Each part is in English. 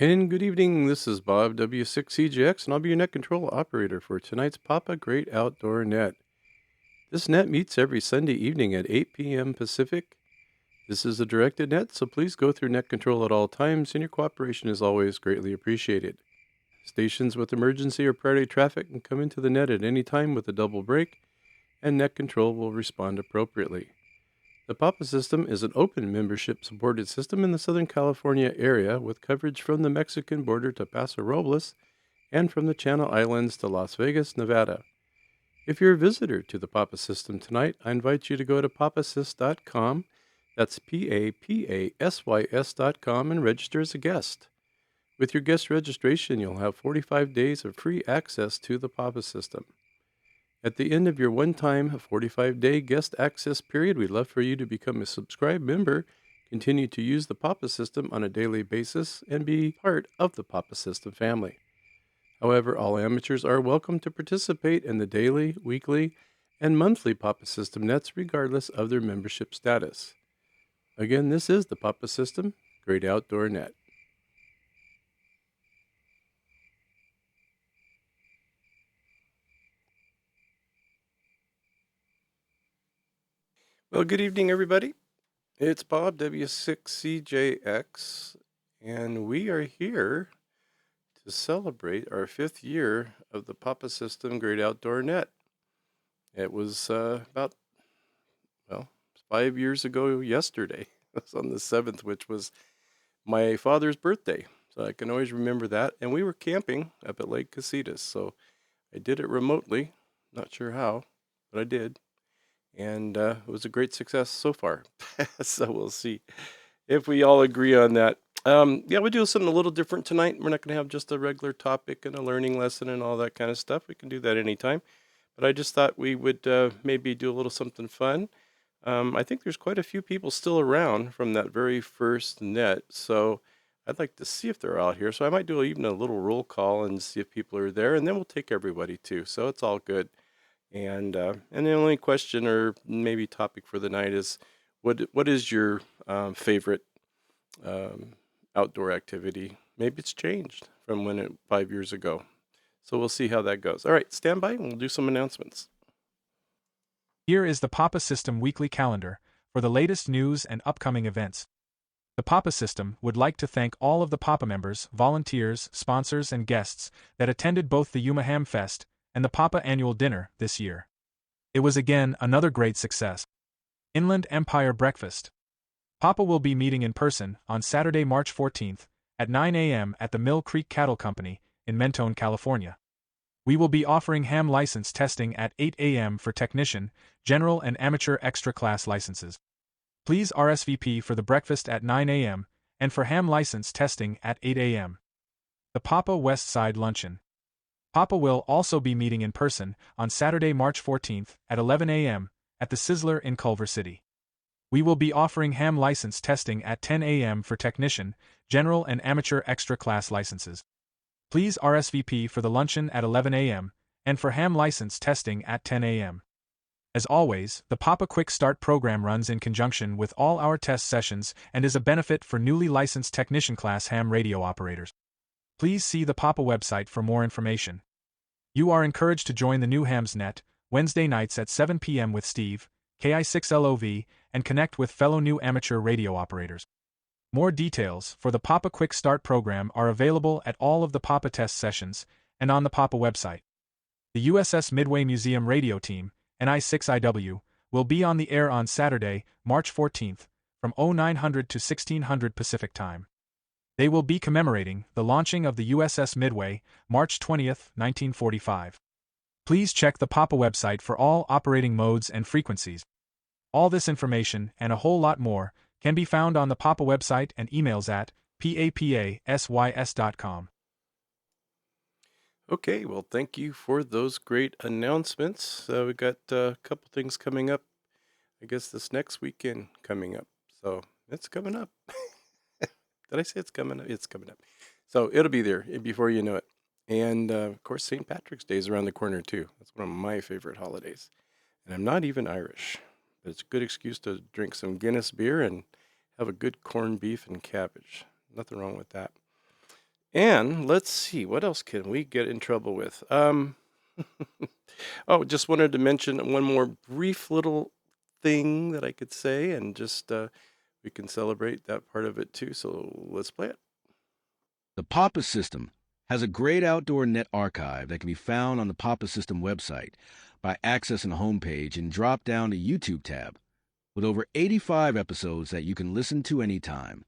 And good evening. This is Bob W6CJX, and I'll be your net control operator for tonight's Papa Great Outdoor Net. This net meets every Sunday evening at 8 p.m. Pacific. This is a directed net, so please go through net control at all times, and your cooperation is always greatly appreciated. Stations with emergency or priority traffic can come into the net at any time with a double break, and net control will respond appropriately. The Papa system is an open membership supported system in the Southern California area with coverage from the Mexican border to Paso Robles and from the Channel Islands to Las Vegas, Nevada. If you're a visitor to the Papa system tonight, I invite you to go to papasys.com. That's PAPASYS.com and register as a guest. With your guest registration, you'll have 45 days of free access to the Papa system. At the end of your one-time 45-day guest access period, we'd love for you to become a subscribed member, continue to use the Papa system on a daily basis, and be part of the Papa system family. However, all amateurs are welcome to participate in the daily, weekly, and monthly Papa system nets regardless of their membership status. Again, this is the Papa system, Great Outdoor Net. Well, good evening, everybody. It's Bob W6CJX, and we are here to celebrate our 5th year of the Papa System Great Outdoor Net. It was about 5 years ago yesterday. It was on the 7th, which was my father's birthday. So I can always remember that. And we were camping up at Lake Casitas. So I did it remotely. Not sure how, but I did. And it was a great success so far. So we'll see if we all agree on that. We'll do something a little different tonight. We're not going to have just a regular topic and a learning lesson and all that kind of stuff. We can do that anytime. But I just thought we would maybe do a little something fun. I think there's quite a few people still around from that very first net. So I'd like to see if they're out here. So I might do even a little roll call and see if people are there. And then we'll take everybody too. So it's all good. And the only question or maybe topic for the night is, what is your favorite outdoor activity? Maybe it's changed from 5 years ago. So we'll see how that goes. All right, stand by and we'll do some announcements. Here is the Papa System weekly calendar for the latest news and upcoming events. The Papa System would like to thank all of the Papa members, volunteers, sponsors, and guests that attended both the Yuma Ham Fest and the Papa Annual Dinner this year. It was again another great success. Inland Empire Breakfast. Papa will be meeting in person on Saturday, March 14th at 9 a.m. at the Mill Creek Cattle Company in Mentone, California. We will be offering ham license testing at 8 a.m. for technician, general, and amateur extra class licenses. Please RSVP for the breakfast at 9 a.m. and for ham license testing at 8 a.m. The Papa West Side Luncheon. Papa will also be meeting in person on Saturday, March 14th at 11 a.m. at the Sizzler in Culver City. We will be offering ham license testing at 10 a.m. for technician, general, and amateur extra class licenses. Please RSVP for the luncheon at 11 a.m. and for ham license testing at 10 a.m. As always, the Papa Quick Start program runs in conjunction with all our test sessions and is a benefit for newly licensed technician class ham radio operators. Please see the Papa website for more information. You are encouraged to join the new Hams Net, Wednesday nights at 7 p.m. with Steve, KI6LOV, and connect with fellow new amateur radio operators. More details for the Papa Quick Start program are available at all of the Papa test sessions and on the Papa website. The USS Midway Museum radio team, NI6IW, will be on the air on Saturday, March 14th, from 0900 to 1600 Pacific Time. They will be commemorating the launching of the USS Midway, March 20th, 1945. Please check the Papa website for all operating modes and frequencies. All this information and a whole lot more can be found on the Papa website and emails at papasys.com. Okay, well, thank you for those great announcements. We got a couple things coming up. I guess this next weekend coming up. So it's coming up. Did I say it's coming up? It's coming up. So it'll be there before you know it. And of course, St. Patrick's Day is around the corner too. That's one of my favorite holidays. And I'm not even Irish, but it's a good excuse to drink some Guinness beer and have a good corned beef and cabbage. Nothing wrong with that. And let's see, what else can we get in trouble with? Oh, just wanted to mention one more brief little thing that I could say, and just we can celebrate that part of it too. So let's play it. The Papa System has a great outdoor net archive that can be found on the Papa System website by accessing the homepage and drop down the YouTube tab with over 85 episodes that you can listen to anytime.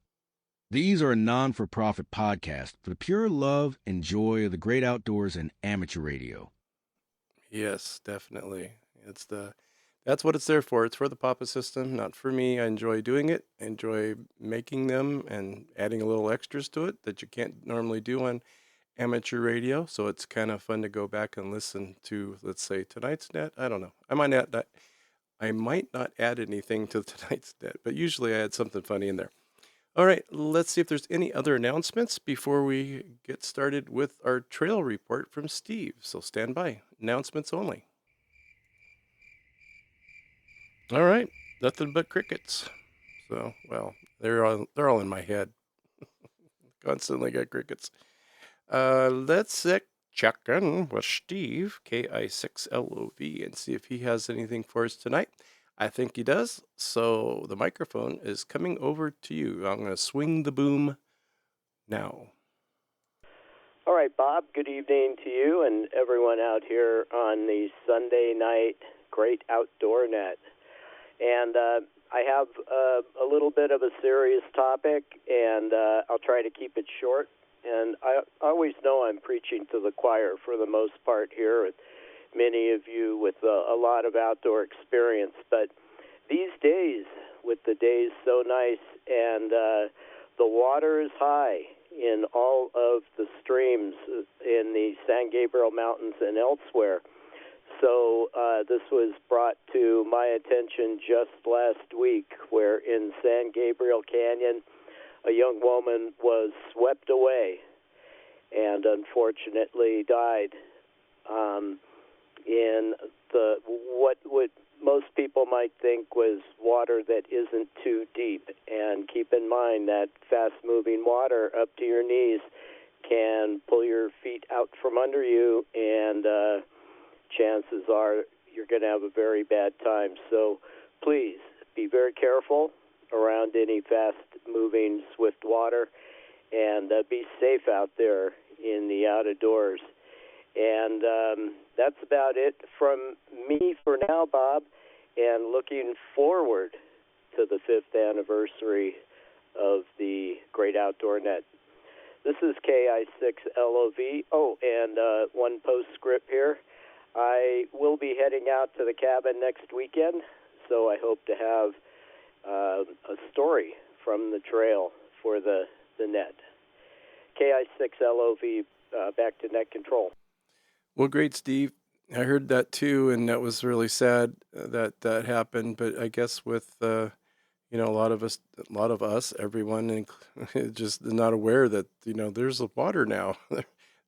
These are a non-for-profit podcast for the pure love and joy of the great outdoors and amateur radio. Yes, definitely. That's what it's there for. It's for the Papa System, not for me. I enjoy doing it. I enjoy making them and adding a little extras to it that you can't normally do on amateur radio. So it's kind of fun to go back and listen to, let's say, tonight's net. I don't know. I might not add anything to tonight's net, but usually I add something funny in there. All right, let's see if there's any other announcements before we get started with our trail report from Steve. So stand by. Announcements only. All right, nothing but crickets. So, well, they're all in my head. Constantly got crickets. Let's check in with Steve, KI6LOV, and see if he has anything for us tonight. I think he does. So the microphone is coming over to you. I'm going to swing the boom now. All right, Bob, good evening to you and everyone out here on the Sunday night Great Outdoor Net. And I have a little bit of a serious topic, and I'll try to keep it short. And I always know I'm preaching to the choir for the most part here, with many of you with a lot of outdoor experience. But these days, with the days so nice and the water is high in all of the streams in the San Gabriel Mountains and elsewhere. So this was brought to my attention just last week, where in San Gabriel Canyon, a young woman was swept away and unfortunately died in what most people might think was water that isn't too deep. And keep in mind that fast-moving water up to your knees can pull your feet out from under you, and chances are you're going to have a very bad time. So please be very careful around any fast-moving, swift water, and be safe out there in the outdoors. And that's about it from me for now, Bob, and looking forward to the 5th anniversary of the Great Outdoor Net. This is KI6LOV. Oh, and one postscript here. I will be heading out to the cabin next weekend, so I hope to have a story from the trail for the net. KI6LOV, back to net control. Well, great, Steve. I heard that too, and that was really sad that happened. But I guess with a lot of us, everyone, just not aware that there's water now.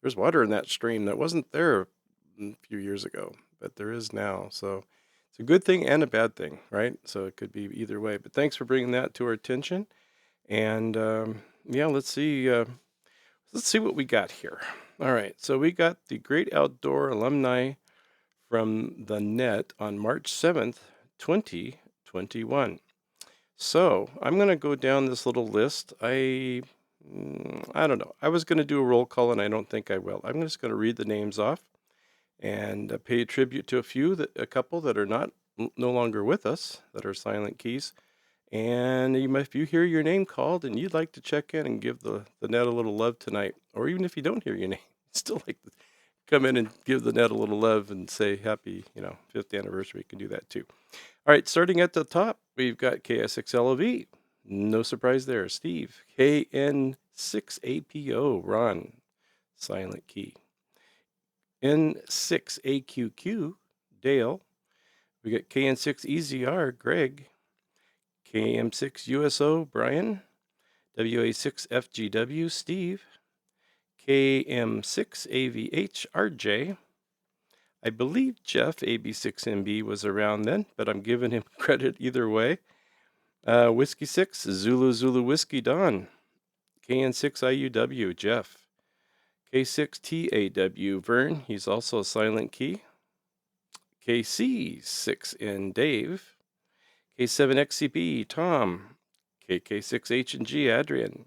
There's water in that stream that wasn't there a few years ago, but there is now. So it's a good thing and a bad thing, right? So it could be either way. But thanks for bringing that to our attention. And let's see what we got here. All right, so we got the Great Outdoor Alumni from the net on March 7th, 2021. So I'm going to go down this little list. I don't know. I was going to do a roll call, and I don't think I will. I'm just going to read the names off and pay a tribute to a couple that are no longer with us, that are silent keys. And if you hear your name called and you'd like to check in and give the net a little love tonight, or even if you don't hear your name, still like to come in and give the net a little love and say happy, 5th anniversary, you can do that too. All right, starting at the top, we've got KS6LOV. No surprise there. Steve, KN6APO, Ron, silent key. N6AQQ, Dale. We got KN6EZR, Greg. KM6USO, Brian. WA6FGW, Steve. KM6AVH, RJ. I believe Jeff, AB6MB, was around then, but I'm giving him credit either way. Whiskey 6, Zulu Whiskey, Don. KN6IUW, Jeff. K6TAW, Vern, he's also a silent key. KC6N, Dave. K7XCB, Tom. KK6H&G, Adrian.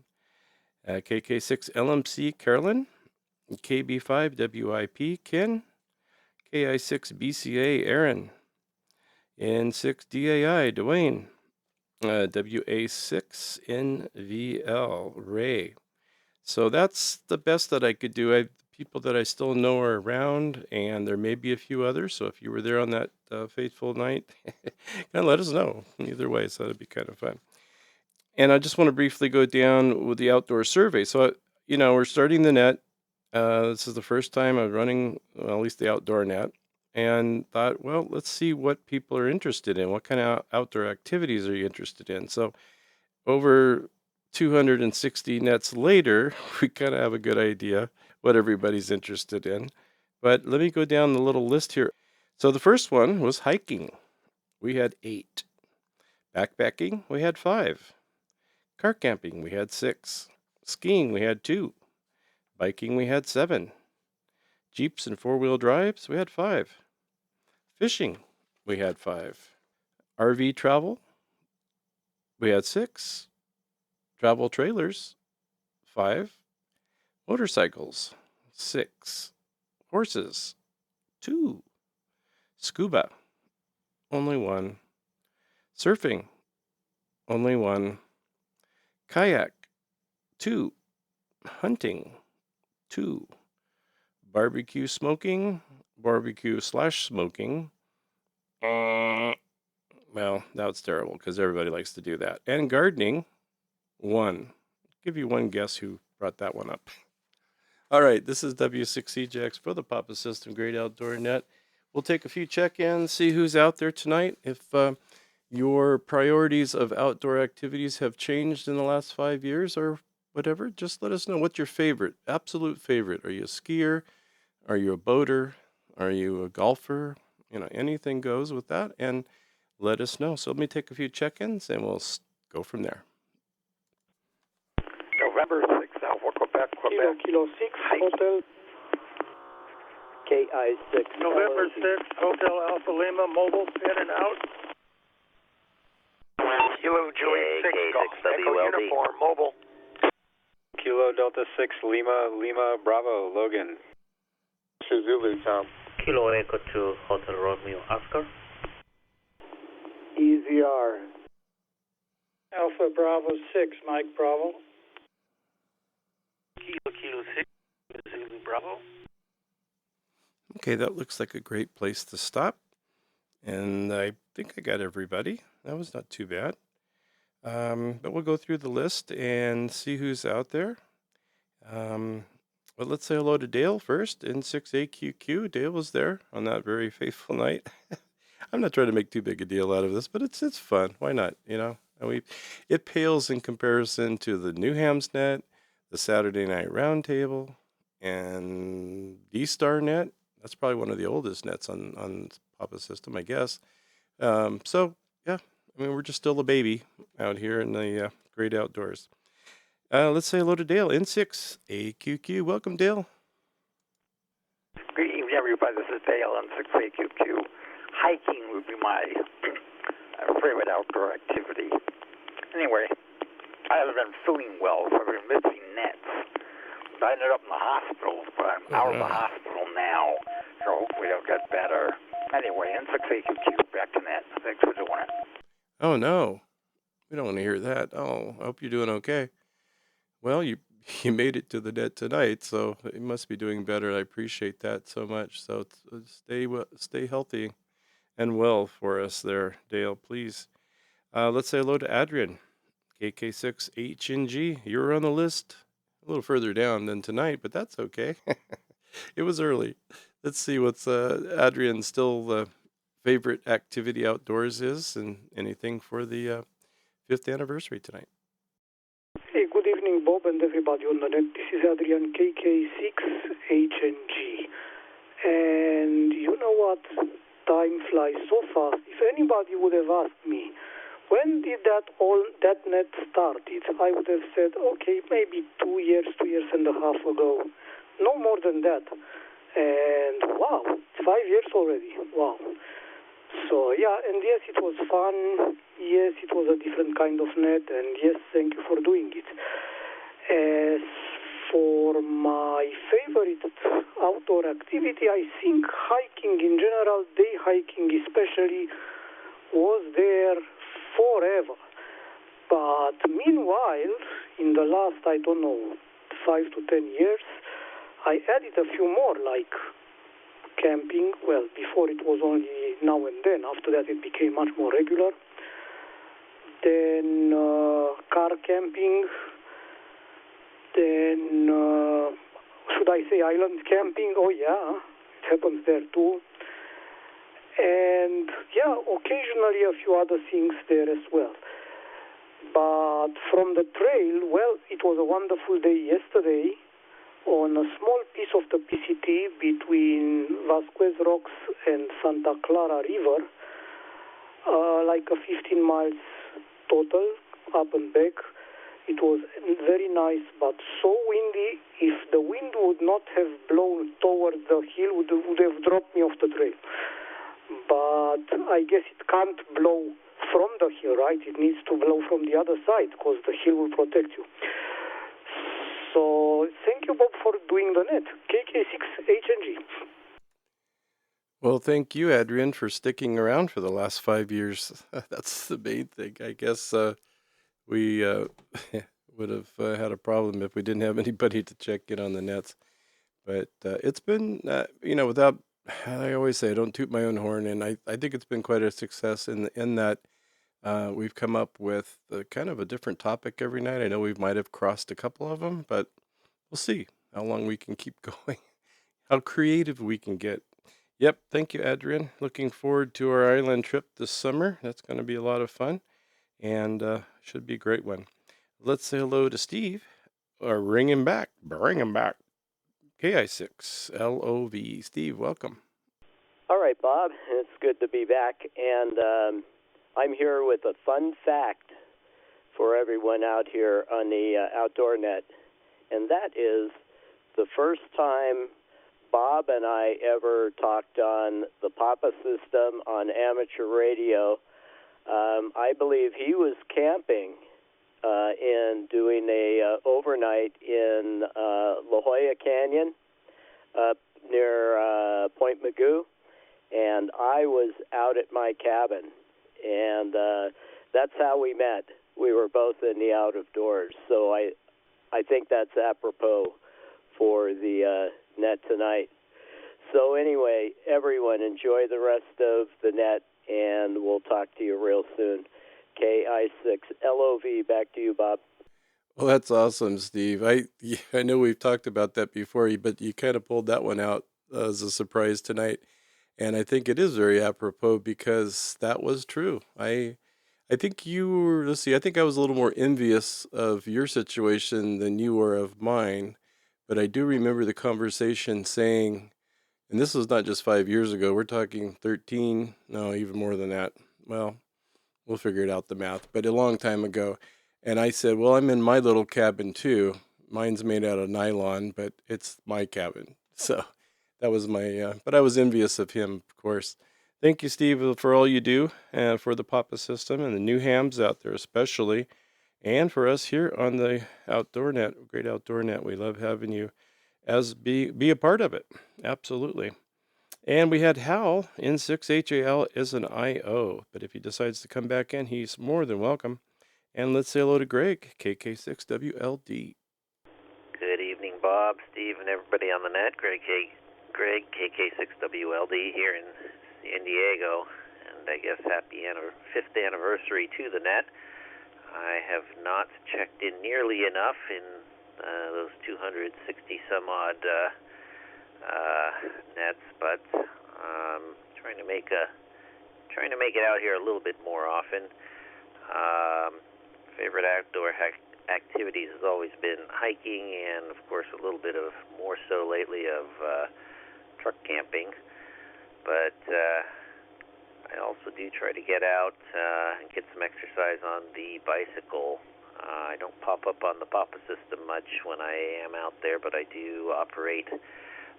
KK6LMC, Carolyn. KB5WIP, Ken. KI6BCA, Aaron. N6DAI, Dwayne. WA6NVL, Ray. So that's the best that I could do. People that I still know are around, and there may be a few others. So if you were there on that fateful night, kind of let us know. Either way, so that'd be kind of fun. And I just want to briefly go down with the outdoor survey. So, we're starting the net. This is the first time I'm running, well, at least the outdoor net, and thought, well, let's see what people are interested in. What kind of outdoor activities are you interested in? So over 260 nets later, we kind of have a good idea what everybody's interested in. But let me go down the little list here. So the first one was hiking. We had 8. Backpacking, we had 5. Car camping, we had 6. Skiing, we had 2. Biking, we had 7. Jeeps and 4-wheel drives, we had 5. Fishing, we had 5. RV travel, we had 6. Travel trailers, 5. Motorcycles, 6. Horses, 2. Scuba, only 1. Surfing, only 1. Kayak, 2. Hunting, 2. Barbecue smoking, barbecue/smoking. Well, that's terrible because everybody likes to do that. And gardening, 1. Give you one guess who brought that one up. All right, this is W6CJX for the Papa System Great Outdoor Net. We'll take a few check-ins, see who's out there tonight. If your priorities of outdoor activities have changed in the last 5 years or whatever, just let us know. What's your favorite, absolute favorite? Are you a skier? Are you a boater? Are you a golfer? Anything goes with that, and let us know. So let me take a few check-ins, and we'll go from there. November 6th, Alpha, Quebec. Kilo 6, Hotel. KI6. November 6th, Hotel Alpha Lima, mobile, in and out. Kilo Juliet 6, Golf Echo Uniform, mobile. Kilo Delta 6, Lima, Bravo, Logan. Zulu, Tom. Kilo Echo 2, Hotel Romeo, Oscar. EZR. Alpha Bravo 6, Mike Bravo. Kilo 6, Zulu, Bravo. Okay, that looks like a great place to stop. And I think I got everybody. That was not too bad. But we'll go through the list and see who's out there. But let's say hello to Dale first, N6AQQ. Dale was there on that very faithful night. I'm not trying to make too big a deal out of this, but it's fun. Why not? It pales in comparison to the New Hamsnet, the Saturday Night Roundtable, and D-Star Net. That's probably one of the oldest nets on Papa System, I guess. So yeah, we're just still a baby out here in the great outdoors. Let's say hello to Dale, N6AQQ. Welcome, Dale. Good evening, everybody. This is Dale, N6AQQ. Hiking would be my favorite outdoor activity. Anyway, I haven't been feeling well, so I've been missing nets. I ended up in the hospital, but I'm out of the hospital now, so hopefully I'll get better. Anyway, N6AQQ, back to net. Thanks for doing it. Oh, no. We don't want to hear that. Oh, I hope you're doing okay. Well, you made it to the net tonight, so you must be doing better. I appreciate that so much. So stay healthy and well for us there, Dale, please. Let's say hello to Adrian, KK6HNG. You were on the list a little further down than tonight, but that's okay. It was early. Let's see what's Adrian's still favorite activity outdoors is, and anything for the 5th anniversary tonight. Hey, good evening, Bob, and everybody on the net. This is Adrian, KK6HNG. And you know what? Time flies so fast. If anybody would have asked me, when did that net started, I would have said, okay, maybe 2 years and a half ago. no more than that. And wow, it's 5 years already. Wow. So yeah, and yes, it was fun. Yes, it was a different kind of net, and yes, thank you for doing it. As for my favorite outdoor activity, I think hiking in general, day hiking especially, was there forever. But meanwhile, in the last, 5 to 10 years, I added a few more, like camping. Well, before it was only now and then. After that, it became much more regular. Then car camping. Then, should I say island camping? Oh, yeah, it happens there too. And, yeah, occasionally a few other things there as well. But from the trail, well, it was a wonderful day yesterday on a small piece of the PCT between Vasquez Rocks and Santa Clara River, like a 15 miles total, up and back. It was very nice, but so windy. If the wind would not have blown towards the hill, would have dropped me off the trail. But I guess it can't blow from the hill, right? It needs to blow from the other side because the hill will protect you. So thank you, Bob, for doing the net. KK6HNG. Well, thank you, Adrian, for sticking around for the last 5 years. That's the main thing. I guess we would have had a problem if we didn't have anybody to check in on the nets. But it's been, without, I always say I don't toot my own horn, and I think it's been quite a success in that we've come up with kind of a different topic every night. I know we might have crossed a couple of them, but we'll see how long we can keep going, how creative we can get. Yep, thank you, Adrian. Looking forward to our island trip this summer. That's going to be a lot of fun, and should be a great one. Let's say hello to Steve, or bring him back. KI6LOV. Steve, welcome. All right, Bob. It's good to be back, and I'm here with a fun fact for everyone out here on the Outdoor Net, and that is the first time Bob and I ever talked on the Papa system on amateur radio. I believe he was camping in doing a overnight in La Jolla Canyon up near Point Magoo, and I was out at my cabin, and that's how we met. We were both in the out of doors, so I think that's apropos for the net tonight. So anyway, everyone, enjoy the rest of the net, and we'll talk to you real soon. KI6LOV, back to you, Bob. Well, that's awesome, Steve. I know we've talked about that before, but you kind of pulled that one out as a surprise tonight. And I think it is very apropos because that was true. I think you were, I think I was a little more envious of your situation than you were of mine. But I do remember the conversation saying, and this was not just 5 years ago, we're talking 13, no, even more than that. Well, we'll figure it out, the math, but a long time ago. And I said, well, I'm in my little cabin too. Mine's made out of nylon, but it's my cabin. So that was my, but I was envious of him, of course. Thank you, Steve, for all you do for the Papa system and the new hams out there especially. And for us here on the Outdoor Net, Great Outdoor Net, we love having you be a part of it. Absolutely. And we had Hal, N6HAL is an IO, but if he decides to come back in, he's more than welcome. And let's say hello to Greg, KK6WLD. Good evening, Bob, Steve, and everybody on the net. Greg, KK6WLD here in San Diego, and I guess happy 5th anniversary to the net. I have not checked in nearly enough in those 260 some odd nets, but trying to make it out here a little bit more often. Favorite outdoor activities has always been hiking, and of course a little bit of more so lately of truck camping. But I also do try to get out and get some exercise on the bicycle. I don't pop up on the Papa system much when I am out there, but I do operate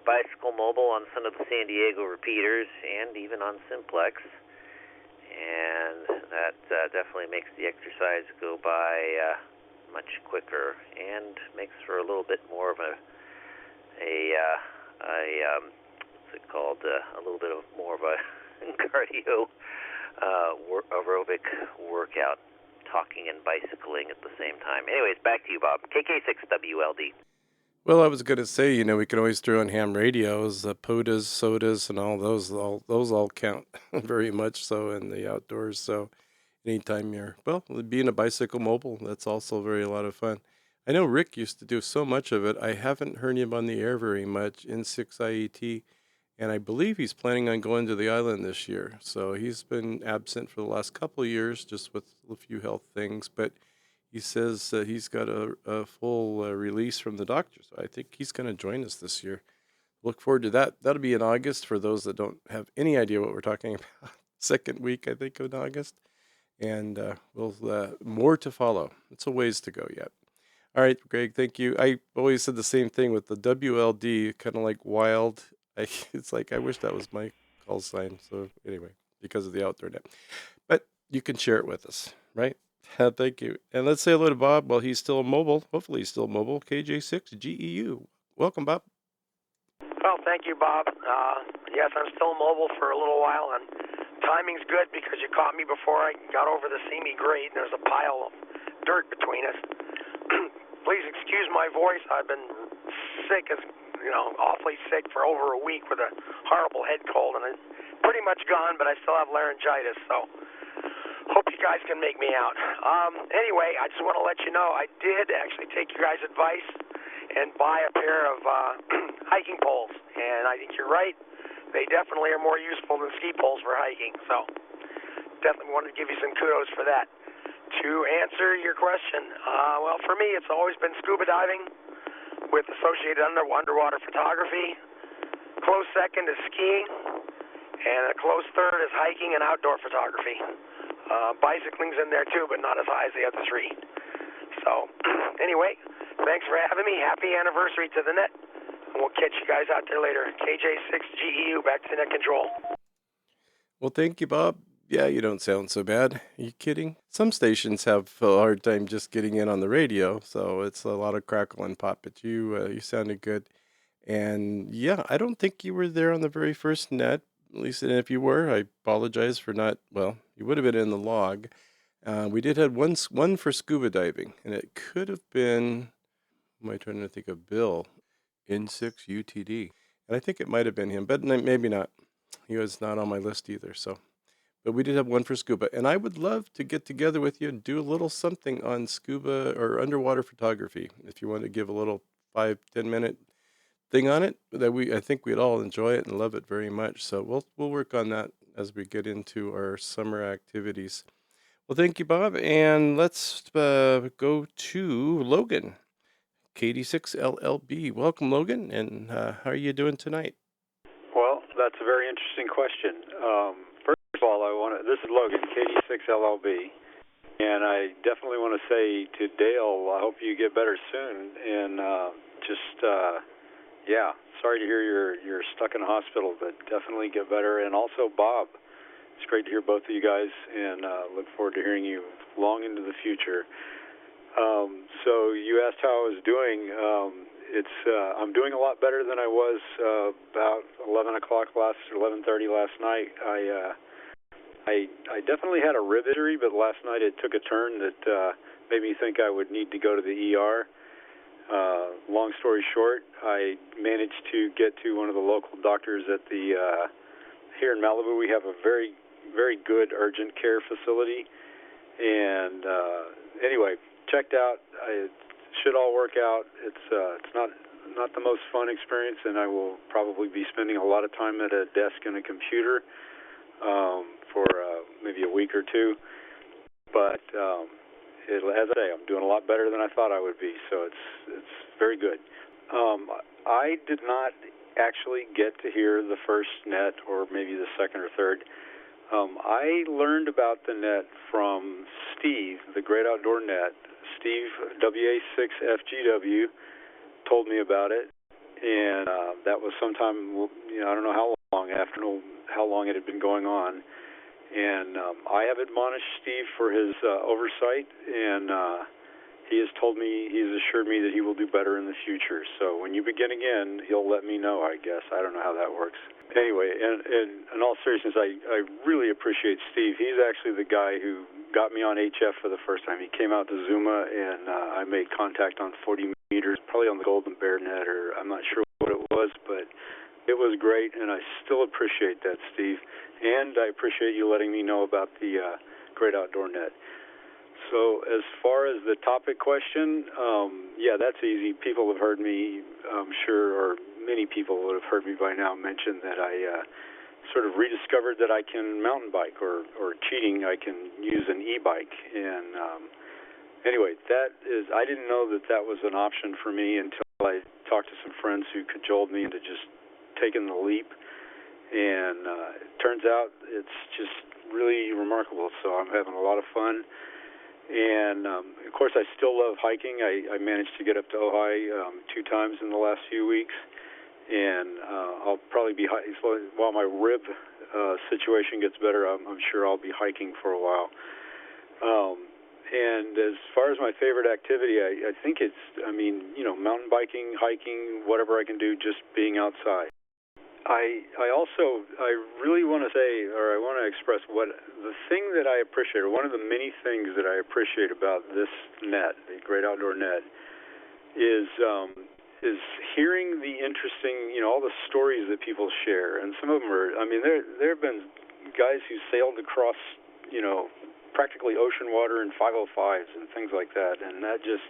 Bicycle Mobile on some of the San Diego repeaters and even on Simplex. And that definitely makes the exercise go by much quicker and makes for a little bit more of a what's it called? A little bit of more of a cardio aerobic workout, talking and bicycling at the same time. Anyways, back to you, Bob. KK6WLD. Well, I was going to say, you know, we can always throw on ham radios, POTUS, SOTUS, and all those all count very much so in the outdoors. So anytime being a bicycle mobile, that's also a lot of fun. I know Rick used to do so much of it. I haven't heard him on the air very much in 6IET, and I believe he's planning on going to the island this year. So he's been absent for the last couple of years just with a few health things, but he says that he's got a full release from the doctor. So I think he's going to join us this year. Look forward to that. That'll be in August for those that don't have any idea what we're talking about. Second week, I think, of August. And we'll more to follow. It's a ways to go yet. All right, Greg, thank you. I always said the same thing with the WLD, kind of like wild. It's like I wish that was my call sign. So anyway, because of the outdoor net. But you can share it with us, right? Thank you. And let's say hello to Bob while he's still mobile. Hopefully he's still mobile. KJ6GEU. Welcome, Bob. Well, thank you, Bob. Yes, I'm still mobile for a little while, and timing's good because you caught me before I got over the Simi grade, and there's a pile of dirt between us. Please excuse my voice. I've been sick, awfully sick for over a week with a horrible head cold, and it's pretty much gone, but I still have laryngitis, so hope you guys can make me out. Anyway, I just want to let you know I did actually take your guys' advice and buy a pair of hiking poles, and I think you're right. They definitely are more useful than ski poles for hiking, so definitely wanted to give you some kudos for that. To answer your question, well, for me, it's always been scuba diving with associated underwater photography. Close second is skiing, and a close third is hiking and outdoor photography. Bicycling's in there too, but not as high as the other three. So, anyway, thanks for having me. Happy anniversary to the net. And we'll catch you guys out there later. KJ6GEU, back to net control. Well, thank you, Bob. Yeah, you don't sound so bad. Are you kidding? Some stations have a hard time just getting in on the radio, so it's a lot of crackle and pop, but you sounded good. And yeah, I don't think you were there on the very first net. At least, and if you were, I apologize for not, well, you would have been in the log. We did have one for scuba diving, and it could have been, am I trying to think of Bill, N6UTD. And I think it might have been him, but maybe not. He was not on my list either, so. But we did have one for scuba, and I would love to get together with you and do a little something on scuba or underwater photography. If you want to give a little 5-10 minute thing on it, I think we'd all enjoy it and love it very much. So we'll work on that as we get into our summer activities. Well, thank you, Bob, and let's go to Logan, KD6LLB. Welcome, Logan, and how are you doing tonight? Well, that's a very interesting question. First of all, this is Logan, KD6LLB, and I definitely want to say to Dale, I hope you get better soon, and sorry to hear you're stuck in a hospital, but definitely get better. And also, Bob, it's great to hear both of you guys, and look forward to hearing you long into the future. So you asked how I was doing. I'm doing a lot better than I was about 11:30 last night. I definitely had a rib injury, but last night it took a turn that made me think I would need to go to the ER. Long story short, I managed to get to one of the local doctors at here in Malibu. We have a very, very good urgent care facility, and anyway, checked out. It should all work out. It's not the most fun experience, and I will probably be spending a lot of time at a desk and a computer for maybe a week or two. But as I say, I'm doing a lot better than I thought I would be, so it's very good. I did not actually get to hear the first net or maybe the second or third. I learned about the net from Steve, the Great Outdoor Net. Steve, WA6FGW, told me about it, and that was sometime, I don't know how long, how long it had been going on. And I have admonished Steve for his oversight, and he has told me, he's assured me that he will do better in the future. So when you begin again, he'll let me know, I guess. I don't know how that works. Anyway, and in all seriousness, I really appreciate Steve. He's actually the guy who got me on HF for the first time. He came out to Zuma, and I made contact on 40 meters, probably on the Golden Bear net, or I'm not sure what it was, but it was great, and I still appreciate that, Steve. And I appreciate you letting me know about the Great Outdoor Net. So as far as the topic question, yeah, that's easy. People have heard me, I'm sure, or many people would have heard me by now mention that I sort of rediscovered that I can mountain bike, or cheating, I can use an e-bike. And anyway, I didn't know that was an option for me until I talked to some friends who cajoled me into just taking the leap. And it turns out it's just really remarkable. So I'm having a lot of fun. And, of course, I still love hiking. I managed to get up to Ojai 2 times in the last few weeks. And I'll probably be hiking while my rib situation gets better. I'm sure I'll be hiking for a while. And as far as my favorite activity, I think it's, mountain biking, hiking, whatever I can do, just being outside. I really want to say, or I want to express the thing that I appreciate, or one of the many things that I appreciate about this net, the Great Outdoor Net, is hearing the interesting, all the stories that people share. And some of them are, there have been guys who sailed across, practically ocean water in 505s and things like that. And that just,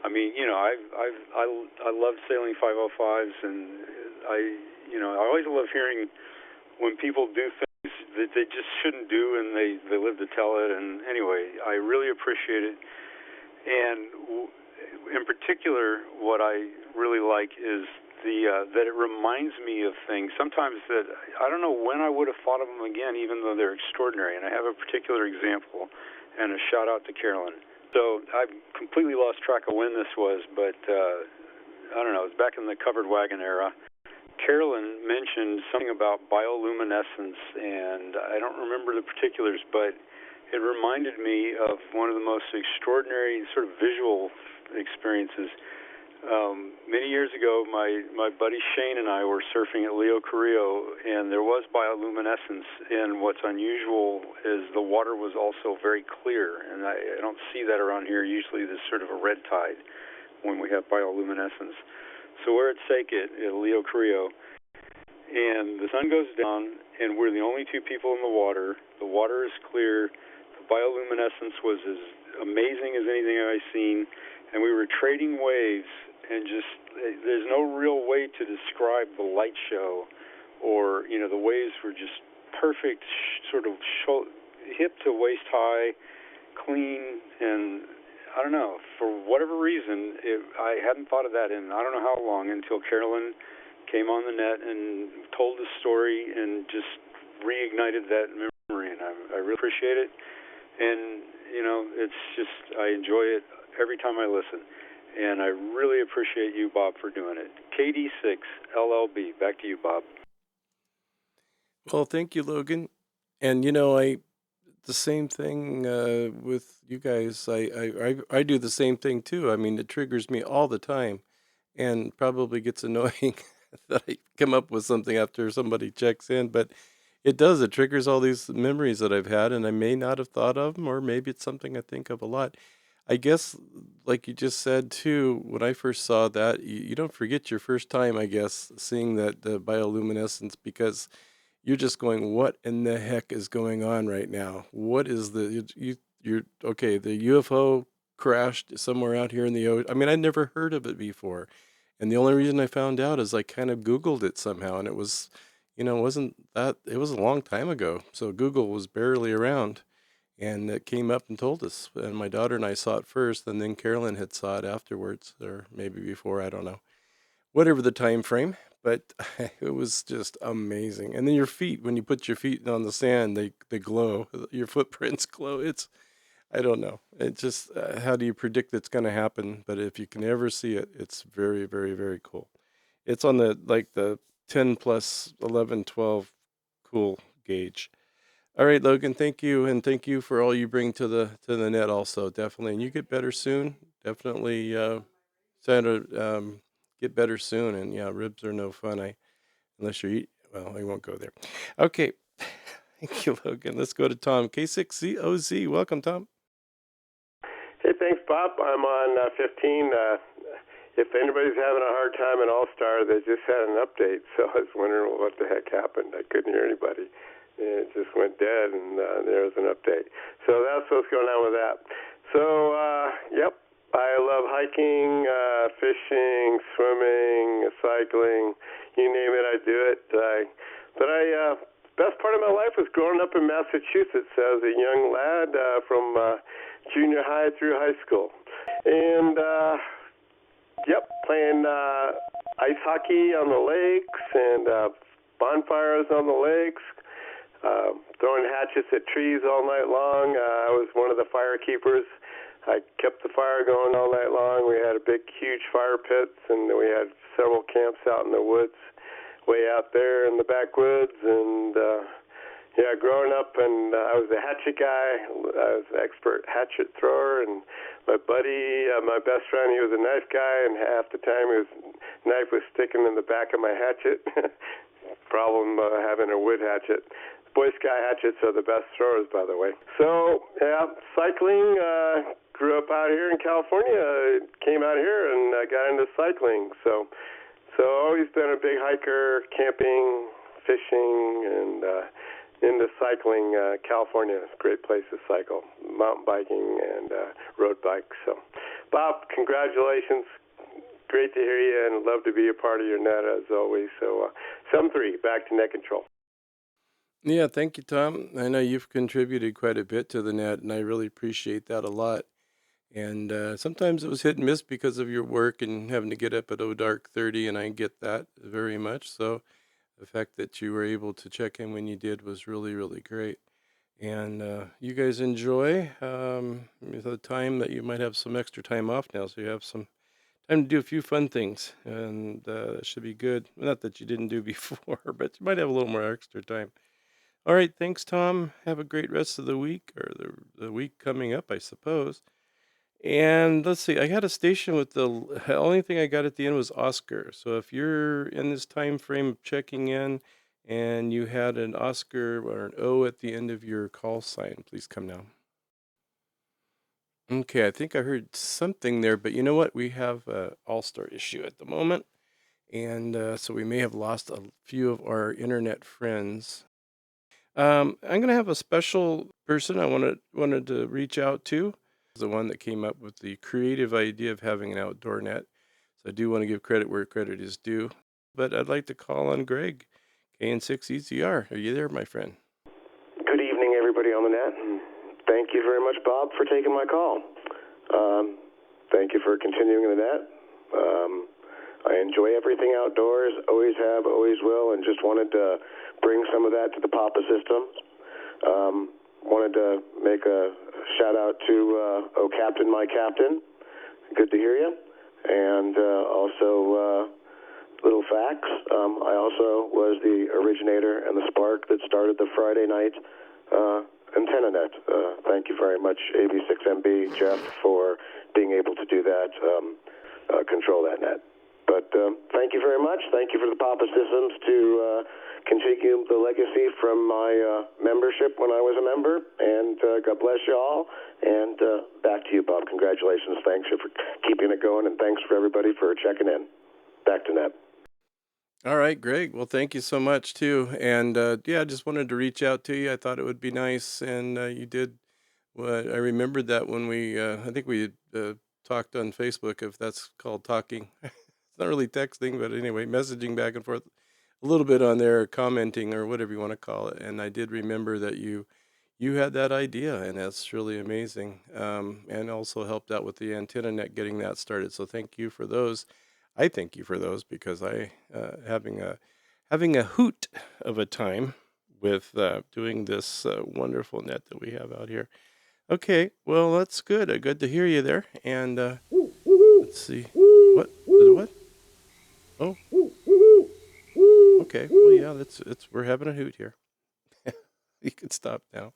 I love sailing 505s, and I always love hearing when people do things that they just shouldn't do, and they live to tell it. And anyway, I really appreciate it. And in particular, what I really like is that it reminds me of things sometimes that I don't know when I would have thought of them again, even though they're extraordinary. And I have a particular example, and a shout out to Carolyn. So I've completely lost track of when this was, but I don't know, it was back in the covered wagon era. Carolyn mentioned something about bioluminescence, and I don't remember the particulars, but it reminded me of one of the most extraordinary sort of visual experiences. Many years ago, my buddy Shane and I were surfing at Leo Carrillo, and there was bioluminescence, and what's unusual is the water was also very clear, and I don't see that around here. Usually there's sort of a red tide when we have bioluminescence. So we're at Sakit at Leo Carrillo, and the sun goes down, and we're the only 2 people in the water. The water is clear. The bioluminescence was as amazing as anything I've seen, and we were trading waves, and just there's no real way to describe the light show, or the waves were just perfect, sort of hip to waist high, clean, and I don't know, for whatever reason, I hadn't thought of that in I don't know how long, until Carolyn came on the net and told the story and just reignited that memory, and I really appreciate it. And it's just, I enjoy it every time I listen, and I really appreciate you, Bob, for doing it. KD6 LLB, back to you, Bob. Well, thank you, Logan. And the same thing with you guys. I do the same thing too. It triggers me all the time, and probably gets annoying that I come up with something after somebody checks in, but it does. It triggers all these memories that I've had, and I may not have thought of them, or maybe it's something I think of a lot. I guess, like you just said too, when I first saw that, you don't forget your first time, I guess, seeing that the bioluminescence, because you're just going, what in the heck is going on right now? What is you're okay, the UFO crashed somewhere out here in the ocean. I'd never heard of it before. And the only reason I found out is I kind of Googled it somehow, and it was, it was a long time ago. So Google was barely around, and it came up and told us. And my daughter and I saw it first, and then Carolyn had saw it afterwards, or maybe before, I don't know. Whatever the time frame. but it was just amazing. And then your feet, when you put your feet on the sand, they glow. Your footprints glow. I don't know. It just, how do you predict it's going to happen? But if you can ever see it, it's very, very, very cool. It's on the 10 plus 11, 12 cool gauge. All right, Logan, thank you. And thank you for all you bring to the net also, definitely. And you get better soon. Definitely, Sandra, get better soon. And yeah, ribs are no fun. Unless you eat, well, I won't go there. Okay. Thank you, Logan. Let's go to Tom. K6COZ. Welcome, Tom. Hey, thanks, Bob. I'm on 15. If anybody's having a hard time in All-Star, they just had an update, so I was wondering what the heck happened. I couldn't hear anybody. It just went dead, and there was an update. So that's what's going on with that. So, yep, I love hiking, fishing, swimming, cycling, you name it, I do it. Best part of my life was growing up in Massachusetts as a young lad from junior high through high school. And, yep, playing ice hockey on the lakes and bonfires on the lakes, throwing hatchets at trees all night long. I was one of the fire keepers. I kept the fire going all night long. We had a big, huge fire pits, and we had several camps out in the woods, way out there in the backwoods. And, yeah, growing up, and I was a hatchet guy. I was an expert hatchet thrower, and my buddy, my best friend, he was a knife guy, and half the time his knife was sticking in the back of my hatchet. Problem having a wood hatchet. Boy Scout hatchets are the best throwers, by the way. So, yeah, cycling, grew up out here in California, came out here and got into cycling. So always been a big hiker, camping, fishing, and into cycling. California is a great place to cycle, mountain biking and road bikes. So, Bob, congratulations. Great to hear you, and love to be a part of your net as always. So, 7-3, back to net control. Yeah, thank you, Tom. I know you've contributed quite a bit to the net, and I really appreciate that a lot. And sometimes it was hit and miss because of your work and having to get up at dark 30, and I get that very much. So the fact that you were able to check in when you did was really, really great. And you guys enjoy the time that you might have some extra time off now, so you have some time to do a few fun things, and that should be good. Not that you didn't do before, but you might have a little more extra time. All right, thanks, Tom. Have a great rest of the week, or the week coming up, I suppose. And let's see, I had a station with the only thing I got at the end was Oscar. So if you're in this time frame of checking in and you had an Oscar or an O at the end of your call sign, please come now. Okay, I think I heard something there, but you know what? We have an all-star issue at the moment. And so we may have lost a few of our internet friends. I'm going to have a special person I wanted to reach out to. The one that came up with the creative idea of having an outdoor net. So I do want to give credit where credit is due. But I'd like to call on Greg, KN6ECR. Are you there, my friend? Good evening, everybody on the net. Thank you very much, Bob, for taking my call. Thank you for continuing the net. I enjoy everything outdoors, always have, always will, and just wanted to bring some of that to the Papa system. Wanted to make a shout out to Oh Captain, My Captain. Good to hear you. And also, little facts. I also was the originator and the spark that started the Friday night antenna net. Thank you very much, AB6MB, Jeff, for being able to do that, control that net. But thank you very much. Thank you for the Papa Systems to continue the legacy from my membership when I was a member. And God bless you all. And back to you, Bob. Congratulations. Thanks for keeping it going, and thanks for everybody for checking in. Back to net. All right, Greg. Well, thank you so much, too. And yeah, I just wanted to reach out to you. I thought it would be nice, and you did. Well, I remembered that when I think we talked on Facebook, if that's called talking. It's not really texting, but anyway, messaging back and forth a little bit on there, commenting or whatever you want to call it. And I did remember that you had that idea, and that's really amazing. And also helped out with the antenna net getting that started. So thank you for those. I thank you for those because I having a hoot of a time with doing this wonderful net that we have out here. Okay, well that's good. Good to hear you there. And let's see, what? Oh, okay. Well, yeah, it's we're having a hoot here. You can stop now.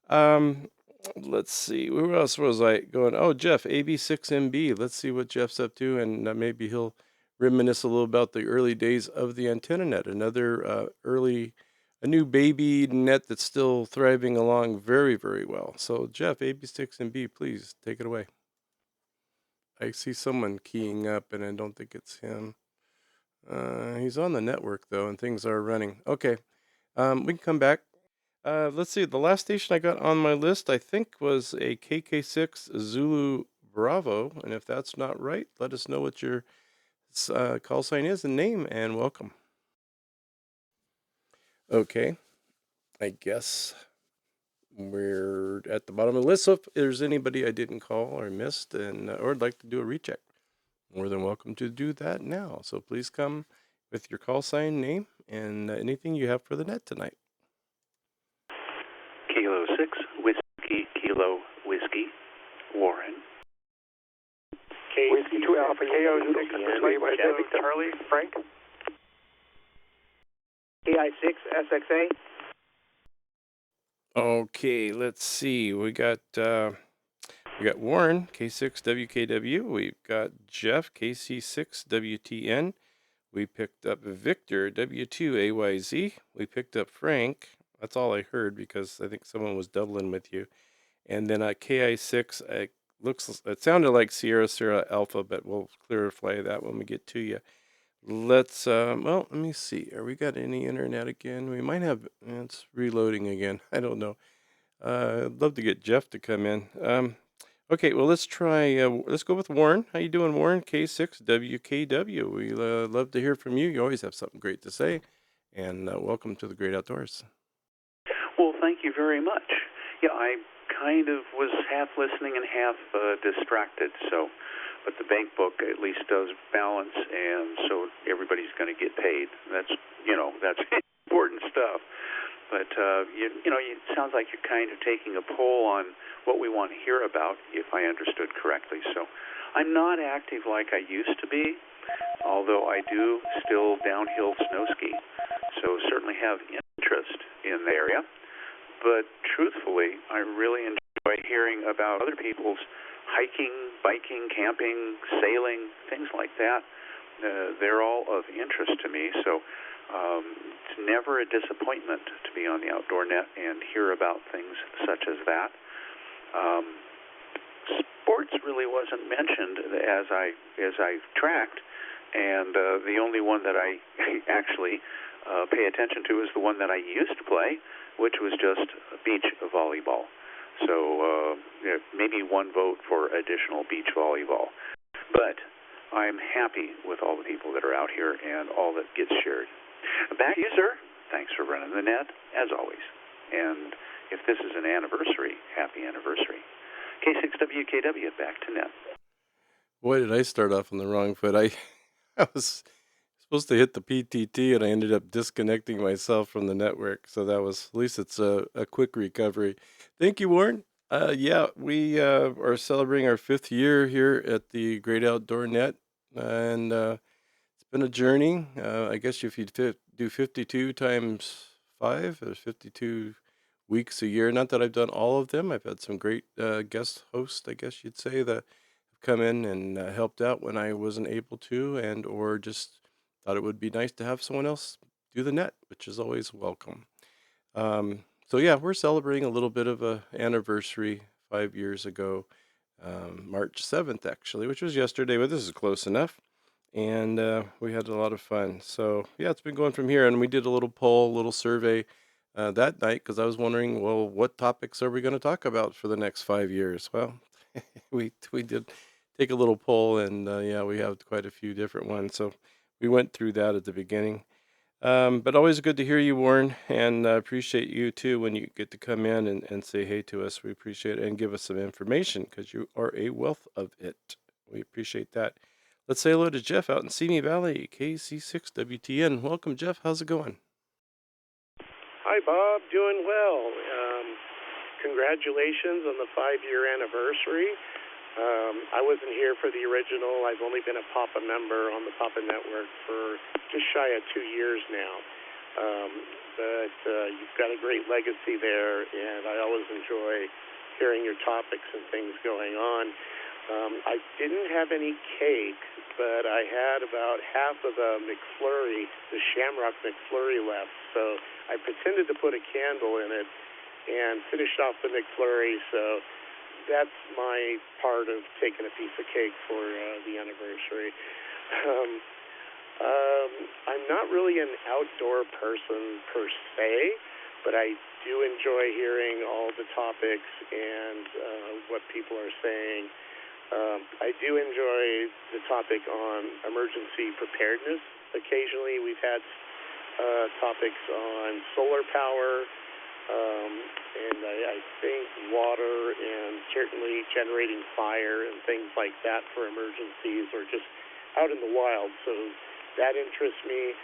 Um, let's see. Where else was I going? Oh, Jeff, AB6MB. Let's see what Jeff's up to, and maybe he'll reminisce a little about the early days of the antenna net. Another a new baby net that's still thriving along very, very well. So, Jeff, AB6MB, please take it away. I see someone keying up, and I don't think it's him. He's on the network, though, and things are running. Okay, we can come back. Let's see. The last station I got on my list, I think, was a KK6 Zulu Bravo. And if that's not right, let us know what your call sign is and name, and welcome. Okay. I guess we're at the bottom of the list. So if there's anybody I didn't call or missed and or would like to do a recheck, more than welcome to do that now. So please come with your call sign, name, and anything you have for the net tonight. Kilo 6, Whiskey, Kilo, Whiskey, Warren. Whiskey 2 Alpha, KO 6, Charlie, Frank. KI6, SXA. Okay, let's see. We got Warren, K6WKW. We've got Jeff, KC6WTN. We picked up Victor, W2AYZ. We picked up Frank. That's all I heard because I think someone was doubling with you. And then KI6, it sounded like Sierra Alpha, but we'll clarify that when we get to you. Let's, well, let me see. Are we got any internet again? We might have, it's reloading again. I don't know. I'd love to get Jeff to come in. Okay, well, let's try, let's go with Warren. How you doing, Warren? K6WKW. We love to hear from you. You always have something great to say. And welcome to the Great Outdoors. Well, thank you very much. Yeah, I kind of was half listening and half distracted, so, but the bank book at least does balance, and so everybody's going to get paid. That's, that's important stuff. But, it sounds like you're kind of taking a poll on what we want to hear about, if I understood correctly. So I'm not active like I used to be, although I do still downhill snow ski. So certainly have interest in the area. But truthfully, I really enjoy hearing about other people's hiking, biking, camping, sailing, things like that. They're all of interest to me. So it's never a disappointment to be on the Outdoor Net and hear about things such as that. Sports really wasn't mentioned as I tracked, and the only one that I actually pay attention to is the one that I used to play, which was just beach volleyball. So maybe one vote for additional beach volleyball. But I'm happy with all the people that are out here and all that gets shared. Back to you, sir. Thanks for running the net, as always. And if this is an anniversary, happy anniversary. K6WKW, back to net. Boy, did I start off on the wrong foot. I was supposed to hit the PTT, and I ended up disconnecting myself from the network. So that was, at least it's a quick recovery. Thank you, Warren. Yeah, we are celebrating our 5th year here at the Great Outdoor Net, and it's been a journey. I guess if you do 52 times 5, there's 52 weeks a year. Not that I've done all of them. I've had some great guest hosts, I guess you'd say, that have come in and helped out when I wasn't able to, and or just thought it would be nice to have someone else do the net, which is always welcome. So yeah, we're celebrating a little bit of a anniversary 5 years ago, March 7th actually, which was yesterday, but this is close enough. And we had a lot of fun. So yeah, it's been going from here, and we did a little poll, little survey that night because I was wondering, well, what topics are we going to talk about for the next 5 years? Well, we did take a little poll, and yeah, we have quite a few different ones. So we went through that at the beginning. But always good to hear you, Warren, and appreciate you too when you get to come in and say hey to us. We appreciate it, and give us some information because you are a wealth of it. We appreciate that. Let's say hello to Jeff out in Simi Valley, KC6WTN. Welcome, Jeff. How's it going? Hi, Bob. Doing well. Congratulations on the 5-year anniversary. I wasn't here for the original. I've only been a Papa member on the Papa Network for just shy of 2 years now. But you've got a great legacy there, and I always enjoy hearing your topics and things going on. I didn't have any cake, but I had about half of the McFlurry, the Shamrock McFlurry left. So I pretended to put a candle in it and finished off the McFlurry. So that's my part of taking a piece of cake for the anniversary. I'm not really an outdoor person per se, but I do enjoy hearing all the topics and what people are saying. I do enjoy the topic on emergency preparedness. Occasionally we've had topics on solar power, and I think water, and certainly generating fire and things like that for emergencies or just out in the wild. So that interests me.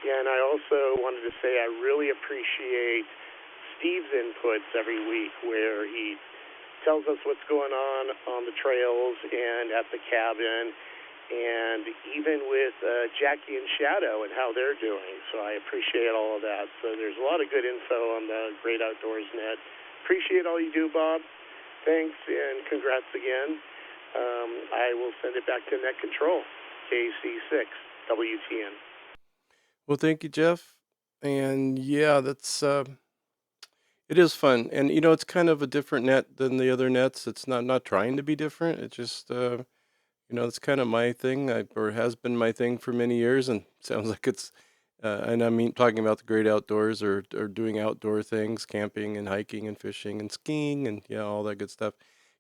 And I also wanted to say I really appreciate Steve's inputs every week, where he tells us what's going on the trails and at the cabin, and even with Jackie and Shadow and how they're doing. So I appreciate all of that. So there's a lot of good info on the Great Outdoors Net. Appreciate all you do, Bob. Thanks, and congrats again. I will send it back to Net Control, KC6, WTN. Well, thank you, Jeff. And yeah, that's it is fun. And you know, it's kind of a different net than the other nets. It's not trying to be different. It's just you know, it's kind of my thing, or has been my thing for many years, and sounds like it's and I mean talking about the great outdoors, or doing outdoor things, camping and hiking and fishing and skiing and yeah, all that good stuff.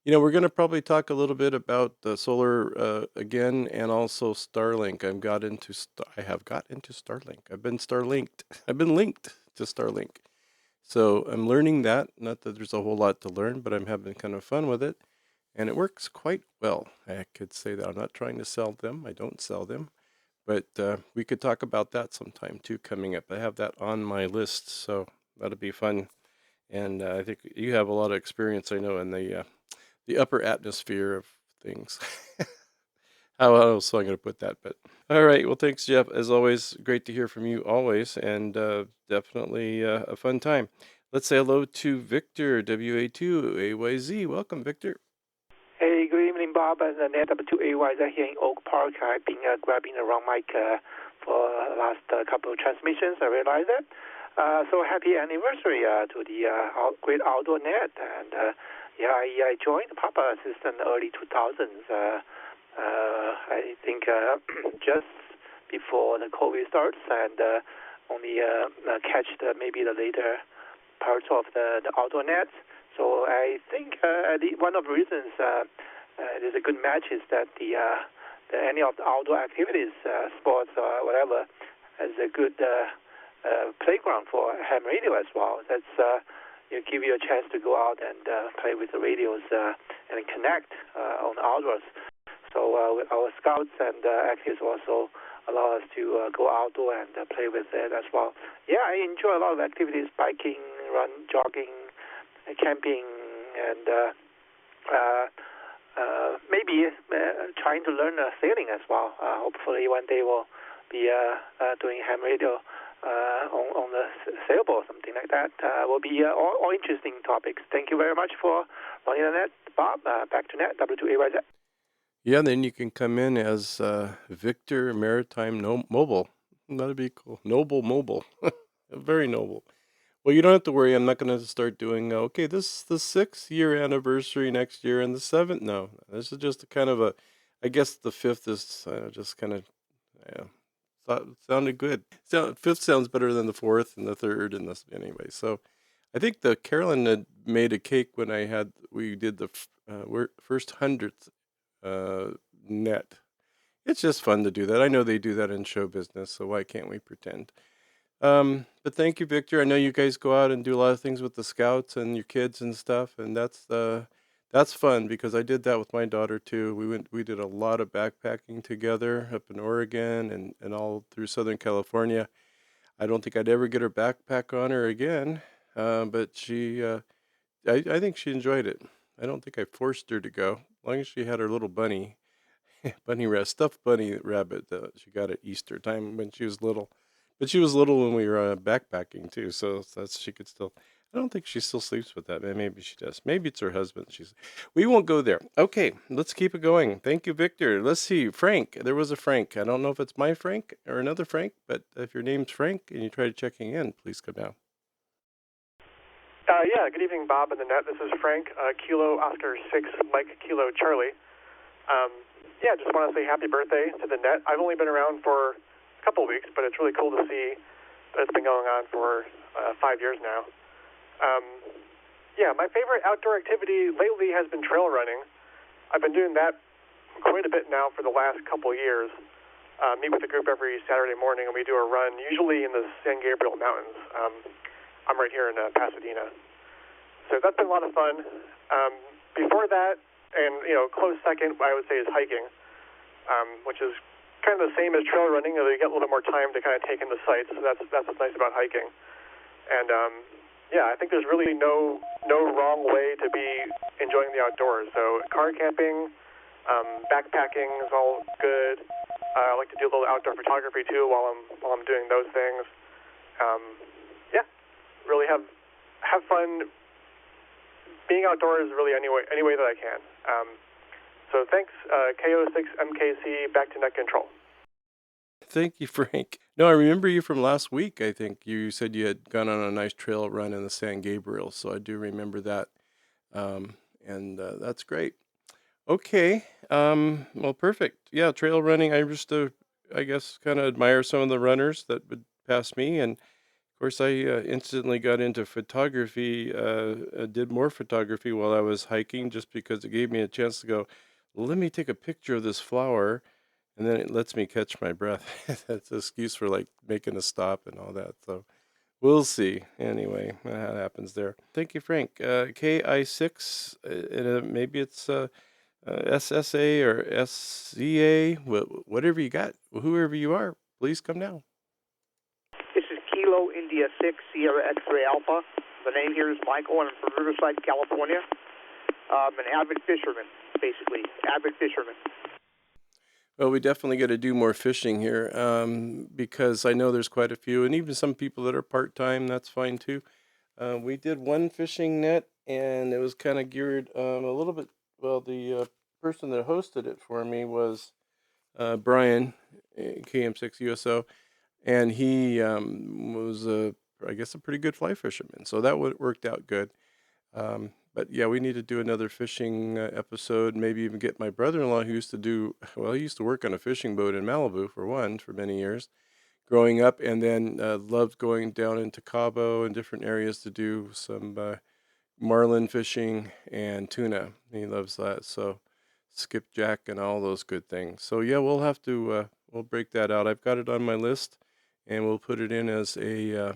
You know, we're going to probably talk a little bit about the solar again, and also Starlink. I have got into Starlink. I've been Starlinked. I've been linked to Starlink. So I'm learning that. Not that there's a whole lot to learn, but I'm having kind of fun with it, and it works quite well. I could say that. I'm not trying to sell them. I don't sell them, but we could talk about that sometime too coming up. I have that on my list, so that'll be fun. And I think you have a lot of experience, I know, in the upper atmosphere of things. How else am I going to put that? But all right. Well, thanks, Jeff. As always, great to hear from you always, and definitely a fun time. Let's say hello to Victor, WA2AYZ. Welcome, Victor. Hey, good evening, Bob, and Net W2AYZ here in Oak Park. I've been grabbing the wrong mic for the last couple of transmissions. I realize that. So happy anniversary to the Great Outdoor Net. And yeah, I joined the Papa system in the early 2000s. I think just before the COVID starts, and only catch maybe the later parts of the outdoor nets. So I think one of the reasons it is a good match is that any of the outdoor activities, sports or whatever, is a good playground for ham radio as well. That's give you a chance to go out and play with the radios and connect on the outdoors. So our scouts and activities also allow us to go outdoor and play with it as well. Yeah, I enjoy a lot of activities: biking, jogging, camping, and maybe trying to learn sailing as well. Hopefully one day we'll be doing ham radio on the sailboat, something like that. Will be all interesting topics. Thank you very much for running the net, Bob. Back to net, W2AYZ. Yeah, then you can come in as Victor Maritime Mobile. That'd be cool. Noble Mobile. Very noble. Well, you don't have to worry. I'm not going to start doing, okay, this is the 6th year anniversary next year and the 7th. No, this is just kind of I guess the 5th is just kind of, yeah, thought it sounded good. 5th sounds better than the 4th and the 3rd and this anyway. So I think Carolyn had made a cake when we did the first 100th net. It's just fun to do that. I know they do that in show business, so why can't we pretend? But thank you, Victor. I know you guys go out and do a lot of things with the scouts and your kids and stuff, and that's That's fun because I did that with my daughter too. We did a lot of backpacking together up in Oregon and all through Southern California. I don't think I'd ever get her backpack on her again, but I think she enjoyed it. I don't think I forced her to go, as long as she had her little bunny, stuffed bunny rabbit that she got at Easter time when she was little. But she was little when we were backpacking too, so she could still. I don't think she still sleeps with that. Maybe she does. Maybe it's her husband. We won't go there. Okay, let's keep it going. Thank you, Victor. Let's see, Frank. There was a Frank. I don't know if it's my Frank or another Frank, but if your name's Frank and you try checking in, please come down. Yeah, good evening, Bob and the net. This is Frank, Kilo Oscar 6, Mike Kilo Charlie. Yeah, just want to say happy birthday to the net. I've only been around for a couple of weeks, but it's really cool to see that it's been going on for 5 years now. Yeah, my favorite outdoor activity lately has been trail running. I've been doing that quite a bit now for the last couple of years. Meet with a group every Saturday morning, and we do a run, usually in the San Gabriel Mountains. I'm right here in Pasadena. So that's been a lot of fun. Before that, and close second, I would say, is hiking, which is kind of the same as trail running, although you get a little bit more time to kind of take in the sights. So that's what's nice about hiking. And yeah, I think there's really no wrong way to be enjoying the outdoors. So car camping, backpacking is all good. I like to do a little outdoor photography too while I'm doing those things. Yeah, really have fun. Being outdoors really any way that I can. So thanks, KO6MKC, back to net control. Thank you, Frank. No, I remember you from last week. I think you said you had gone on a nice trail run in the San Gabriel, so I do remember that. And that's great. Okay. Well, perfect. Yeah, trail running. I just, I guess, kind of admire some of the runners that would pass me. And of course, I instantly got into photography, did more photography while I was hiking just because it gave me a chance to go, let me take a picture of this flower. And then it lets me catch my breath. That's an excuse for like making a stop and all that. So we'll see. Anyway, that happens there. Thank you, Frank. KI6, maybe it's SSA or SCA, whatever you got, whoever you are, please come down. This is Kilo India 6, Sierra X-Ray Alpha. The name here is Michael, and I'm from Riverside, California. I'm an avid fisherman, basically, avid fisherman. Well, we definitely got to do more fishing here because I know there's quite a few, and even some people that are part-time, that's fine too. We did one fishing net, and it was kind of geared a little bit, well, the person that hosted it for me was Brian, KM6 USO, and he was, I guess, a pretty good fly fisherman, so that worked out good. But yeah, we need to do another fishing episode, maybe even get my brother-in-law who used to he used to work on a fishing boat in Malibu for many years growing up, and then loved going down into Cabo and different areas to do some marlin fishing and tuna. He loves that. So skipjack and all those good things. So yeah, we'll have to, we'll break that out. I've got it on my list and we'll put it in as a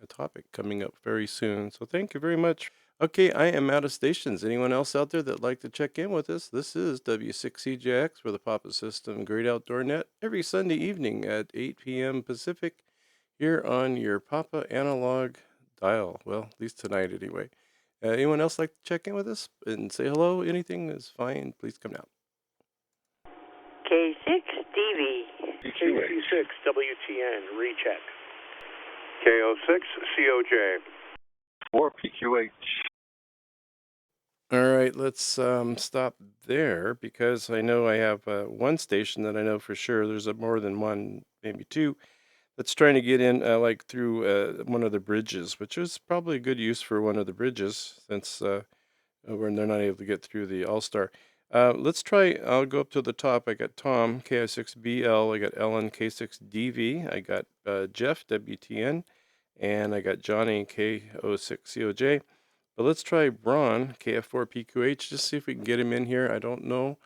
topic coming up very soon. So thank you very much. Okay, I am out of stations. Anyone else out there that'd like to check in with us? This is W6CJX for the Papa System Great Outdoor Net every Sunday evening at 8 p.m. Pacific here on your Papa Analog dial. Well, at least tonight anyway. Anyone else like to check in with us and say hello? Anything is fine. Please come down. K6DV. KC6 WTN, recheck. KO6 COJ. 4PQH. All right, let's stop there because I know I have one station that I know for sure. There's more than one, maybe two, that's trying to get in like through one of the bridges, which is probably a good use for one of the bridges since when they're not able to get through the All-Star. Let's try, I'll go up to the top. I got Tom, KI6BL. I got Ellen, K6DV. I got Jeff, WTN. And I got Johnny, K06COJ. But let's try Ron, KF4PQH, just see if we can get him in here. I don't know.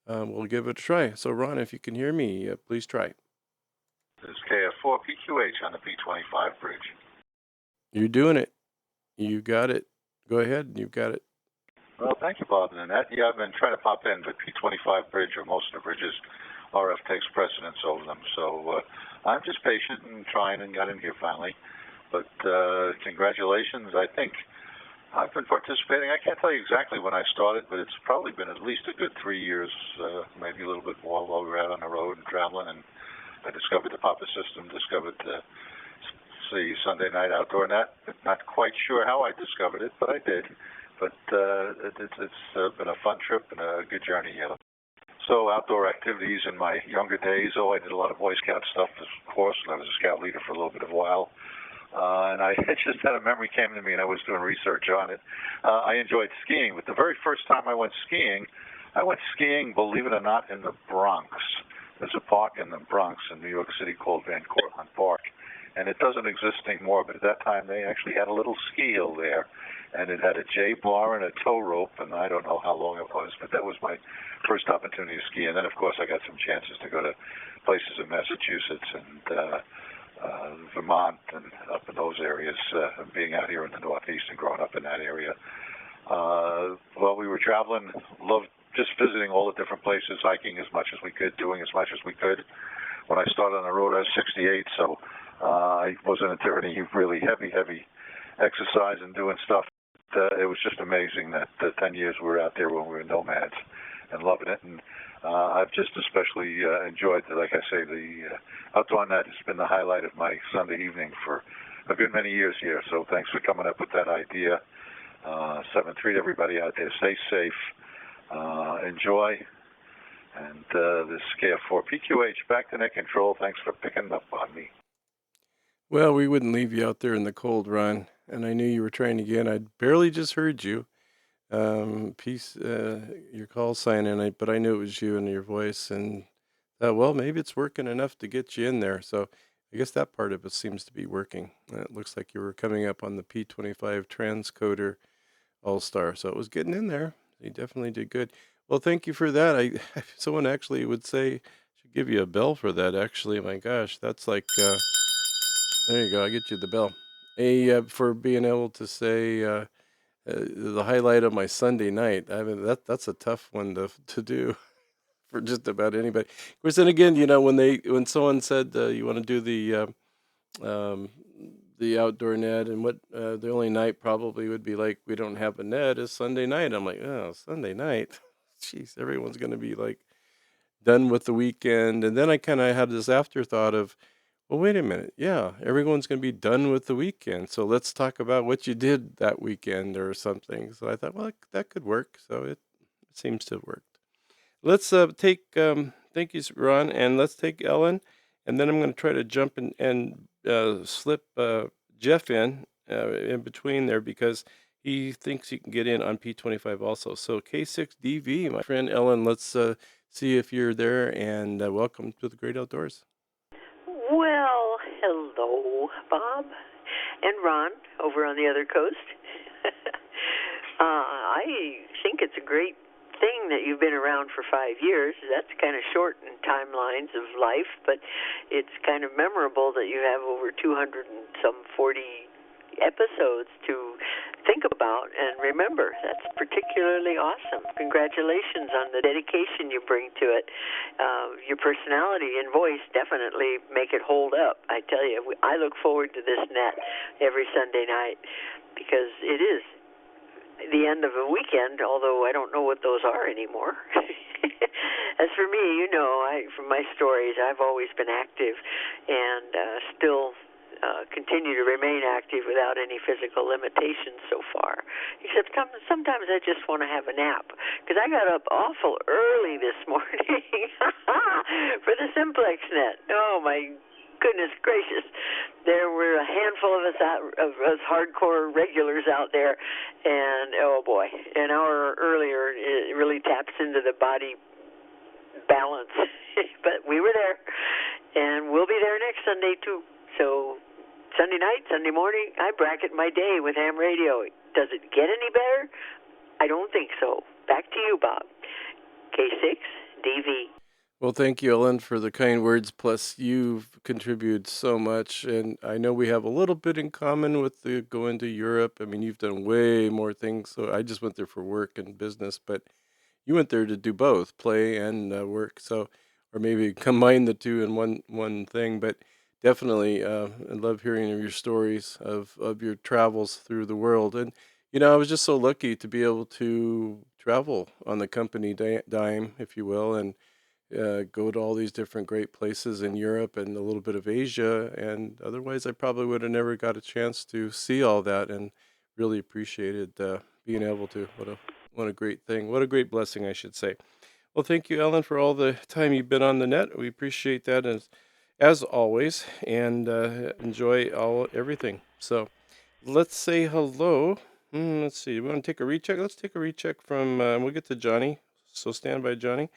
We'll give it a try. So, Ron, if you can hear me, please try. This is KF4PQH on the P25 bridge. You're doing it. You got it. Go ahead. You've got it. Well, thank you, Bob and Annette. Yeah, I've been trying to pop in, but P25 bridge or most of the bridges, RF takes precedence over them. So I'm just patient and trying and got in here finally. But congratulations. I think I've been participating. I can't tell you exactly when I started, but it's probably been at least a good 3 years, maybe a little bit more while we were out on the road and traveling. And I discovered the Papa system, discovered the Sunday Night Outdoor Net. Not quite sure how I discovered it, but I did. But it's been a fun trip and a good journey here. So outdoor activities in my younger days, I did a lot of Boy Scout stuff, of course, and I was a scout leader for a little bit of a while. And I just had a memory came to me, and I was doing research on it. I enjoyed skiing, but the very first time I went skiing, believe it or not, in the Bronx. There's a park in the Bronx in New York City called Van Cortlandt Park, and it doesn't exist anymore, but at that time they actually had a little ski hill there, and it had a J-bar and a tow rope, and I don't know how long it was, but that was my first opportunity to ski. And then, of course, I got some chances to go to places in Massachusetts and Vermont and up in those areas, being out here in the Northeast and growing up in that area. While we were traveling, loved just visiting all the different places, hiking as much as we could, doing as much as we could. When I started on the road, I was 68, so I wasn't into any really heavy exercise and doing stuff. It was just amazing that the 10 years we were out there when we were nomads and loving it. And I've just especially enjoyed, like I say, the Outdoor Net has been the highlight of my Sunday evening for a good many years here. So thanks for coming up with that idea. 7-3 to everybody out there. Stay safe. Enjoy. And this KF4 PQH back to net control. Thanks for picking up on me. Well, we wouldn't leave you out there in the cold, Ron. And I knew you were trying again. I barely just heard you. Your call sign in, but I knew it was you and your voice. And well, maybe it's working enough to get you in there. So I guess that part of it seems to be working. It looks like you were coming up on the P25 transcoder All-Star. So it was getting in there. You definitely did good. Well, thank you for that. Someone actually would say, should give you a bell for that, actually. My gosh, that's like, there you go. I get you the bell. For being able to say the highlight of my Sunday night. I mean, that's a tough one to do for just about anybody. Of course, then again, when someone said you want to do the outdoor net, and what the only night probably would be like we don't have a net is Sunday night. I'm like, oh, Sunday night. Jeez, everyone's going to be like done with the weekend. And then I kind of had this afterthought of, well, wait a minute. Yeah, everyone's going to be done with the weekend. So let's talk about what you did that weekend or something. So I thought, well, that could work. So it seems to have worked. Let's take, thank you, Ron, and let's take Ellen. And then I'm going to try to jump and slip Jeff in between there because he thinks he can get in on P25 also. So K6DV, my friend Ellen, let's see if you're there, and welcome to the Great Outdoors. Well, hello, Bob and Ron over on the other coast. I think it's a great thing that you've been around for 5 years. That's kind of short in timelines of life, but it's kind of memorable that you have over 240 episodes to think about and remember. That's particularly awesome. Congratulations on the dedication you bring to it. Your personality and voice definitely make it hold up. I tell you, I look forward to this net every Sunday night because it is the end of a weekend, although I don't know what those are anymore. As for me, from my stories, I've always been active and still continue to remain active without any physical limitations so far. Except sometimes I just want to have a nap because I got up awful early this morning for the Simplex net. Oh, my goodness gracious. There were a handful of us hardcore regulars out there, and oh boy, an hour earlier it really taps into the body balance. But we were there, and we'll be there next Sunday too. So Sunday night, Sunday morning, I bracket my day with ham radio. Does it get any better? I don't think so. Back to you, Bob. K6DV. Well, thank you, Ellen, for the kind words. Plus, you've contributed so much, and I know we have a little bit in common with the going to Europe. I mean, you've done way more things. So I just went there for work and business, but you went there to do both, play and work. So, or maybe combine the two in one thing. But definitely, I love hearing of your stories of your travels through the world. And I was just so lucky to be able to travel on the company dime, if you will, and go to all these different great places in Europe and a little bit of Asia. And otherwise, I probably would have never got a chance to see all that, and really appreciated being able to. What a great thing. What a great blessing, I should say. Well, thank you, Ellen, for all the time you've been on the net. We appreciate that as always, and enjoy everything. So let's say hello. Let's see. We want to take a recheck. Let's take a recheck from. We'll get to Johnny. So stand by, Johnny.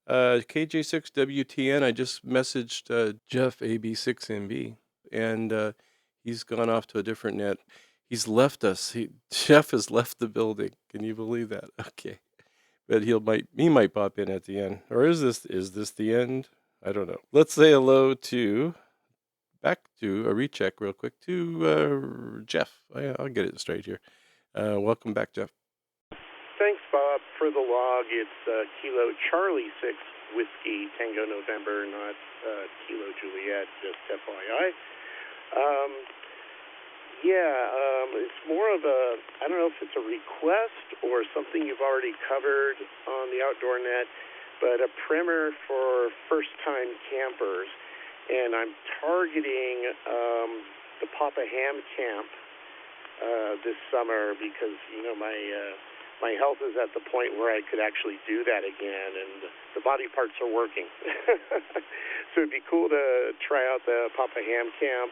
KJ6WTN. I just messaged Jeff AB6MB, and he's gone off to a different net. He's left us. Jeff has left the building. Can you believe that? Okay, but he might pop in at the end, or is this the end? I don't know. Let's say hello back to a recheck real quick to Jeff. I'll get it straight here. Welcome back, Jeff. Thanks, Bob. For the log, it's Kilo Charlie 6 Whiskey Tango November, not Kilo Juliet, just FYI. It's more of I don't know if it's a request or something you've already covered on the Outdoor Net, but a primer for first-time campers. And I'm targeting the Papa Ham Camp this summer because, my health is at the point where I could actually do that again, and the body parts are working. So it'd be cool to try out the Papa Ham Camp,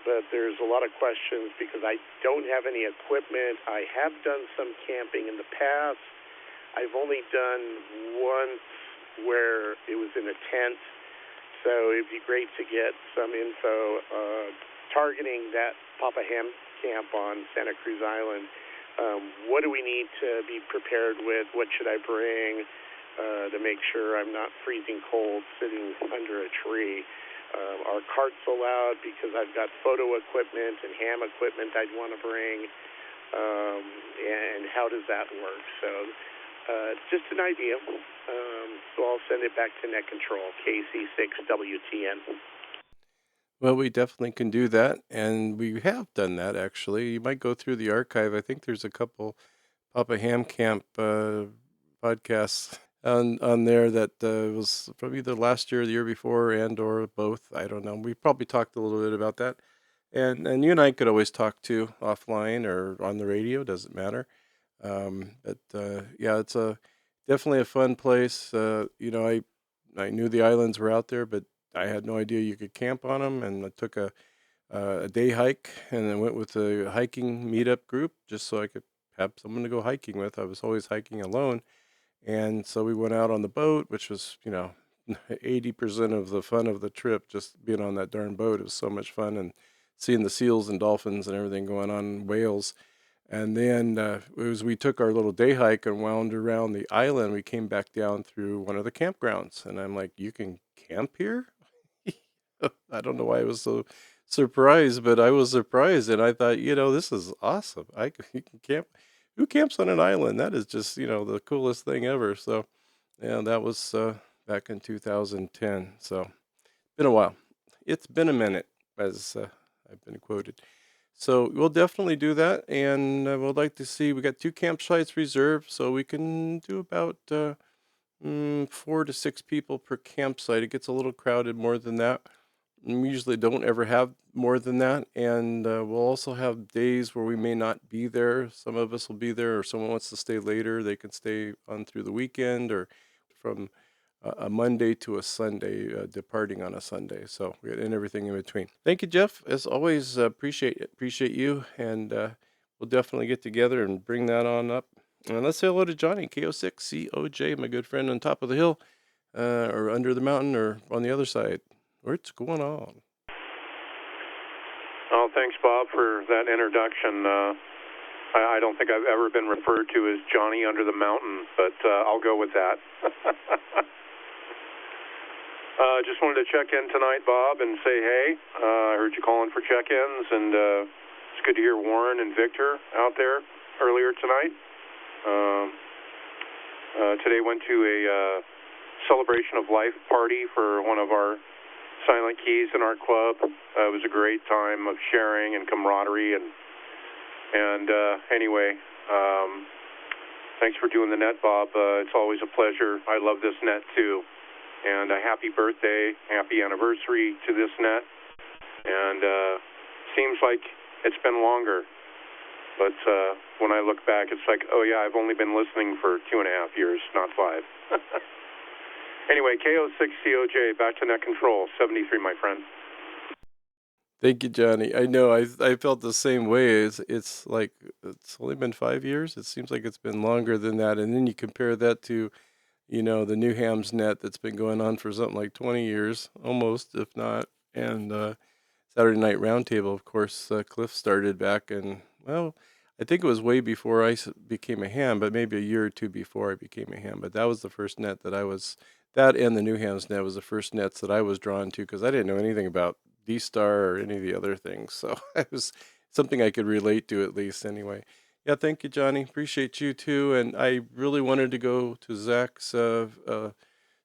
but there's a lot of questions because I don't have any equipment. I have done some camping in the past. I've only done once where it was in a tent, so it'd be great to get some info targeting that Papa Ham Camp on Santa Cruz Island. What do we need to be prepared with? What should I bring to make sure I'm not freezing cold sitting under a tree? Are carts allowed? Because I've got photo equipment and ham equipment I'd want to bring. And how does that work? So just an idea. So I'll send it back to Net Control, KC6WTN. Well, we definitely can do that, and we have done that, actually. You might go through the archive. I think there's a couple Papa Ham Camp podcasts on there that was probably either last year or the year before, and or both. I don't know. We probably talked a little bit about that. And you and I could always talk too, offline or on the radio, doesn't matter. But it's definitely a fun place. I knew the islands were out there, but I had no idea you could camp on them, and I took a day hike and then went with a hiking meetup group just so I could have someone to go hiking with. I was always hiking alone, and so we went out on the boat, which was 80% of the fun of the trip, just being on that darn boat. It was so much fun, and seeing the seals and dolphins and everything going on, whales. And then we took our little day hike and wound around the island. We came back down through one of the campgrounds, and I'm like, you can camp here? I don't know why I was so surprised, but I was surprised, and I thought, this is awesome. You can camp. Who camps on an island? That is just, the coolest thing ever. So, yeah, that was back in 2010. So, been a while. It's been a minute, as I've been quoted. So we'll definitely do that, and we'd like to see. We got 2 campsites reserved, so we can do about 4 to 6 people per campsite. It gets a little crowded more than that. We usually don't ever have more than that, and we'll also have days where we may not be there. Some of us will be there, or someone wants to stay later. They can stay on through the weekend, or from a Monday to a Sunday, departing on a Sunday. So and everything in between. Thank you, Jeff. As always, appreciate you, and we'll definitely get together and bring that on up. And let's say hello to Johnny, KO6COJ, my good friend on top of the hill, or under the mountain, or on the other side. What's going on? Oh, thanks, Bob, for that introduction. I don't think I've ever been referred to as Johnny under the mountain, but I'll go with that. Just wanted to check in tonight, Bob, and say hey. I heard you calling for check-ins, and it's good to hear Warren and Victor out there earlier tonight. Today went to a celebration of life party for one of our Silent Keys in our club. It was a great time of sharing and camaraderie, and anyway, thanks for doing the net, Bob. It's always a pleasure. I love this net too. And a happy birthday, happy anniversary to this net. And seems like it's been longer. But when I look back, it's like, oh yeah, I've only been listening for 2.5 years, not 5. Anyway, KO6COJ, back to net control, 73, my friend. Thank you, Johnny. I know I felt the same way. It's like it's only been 5 years. It seems like it's been longer than that. And then you compare that to, the New Hams net that's been going on for something like 20 years, almost, if not. And Saturday Night Roundtable, of course, Cliff started back in, well, I think it was way before I became a ham, but maybe a year or two before I became a ham. But that was the first net that and the New Hams net was the first nets that I was drawn to because I didn't know anything about D-Star or any of the other things. So it was something I could relate to at least anyway. Yeah, thank you, Johnny. Appreciate you too. And I really wanted to go to Zach's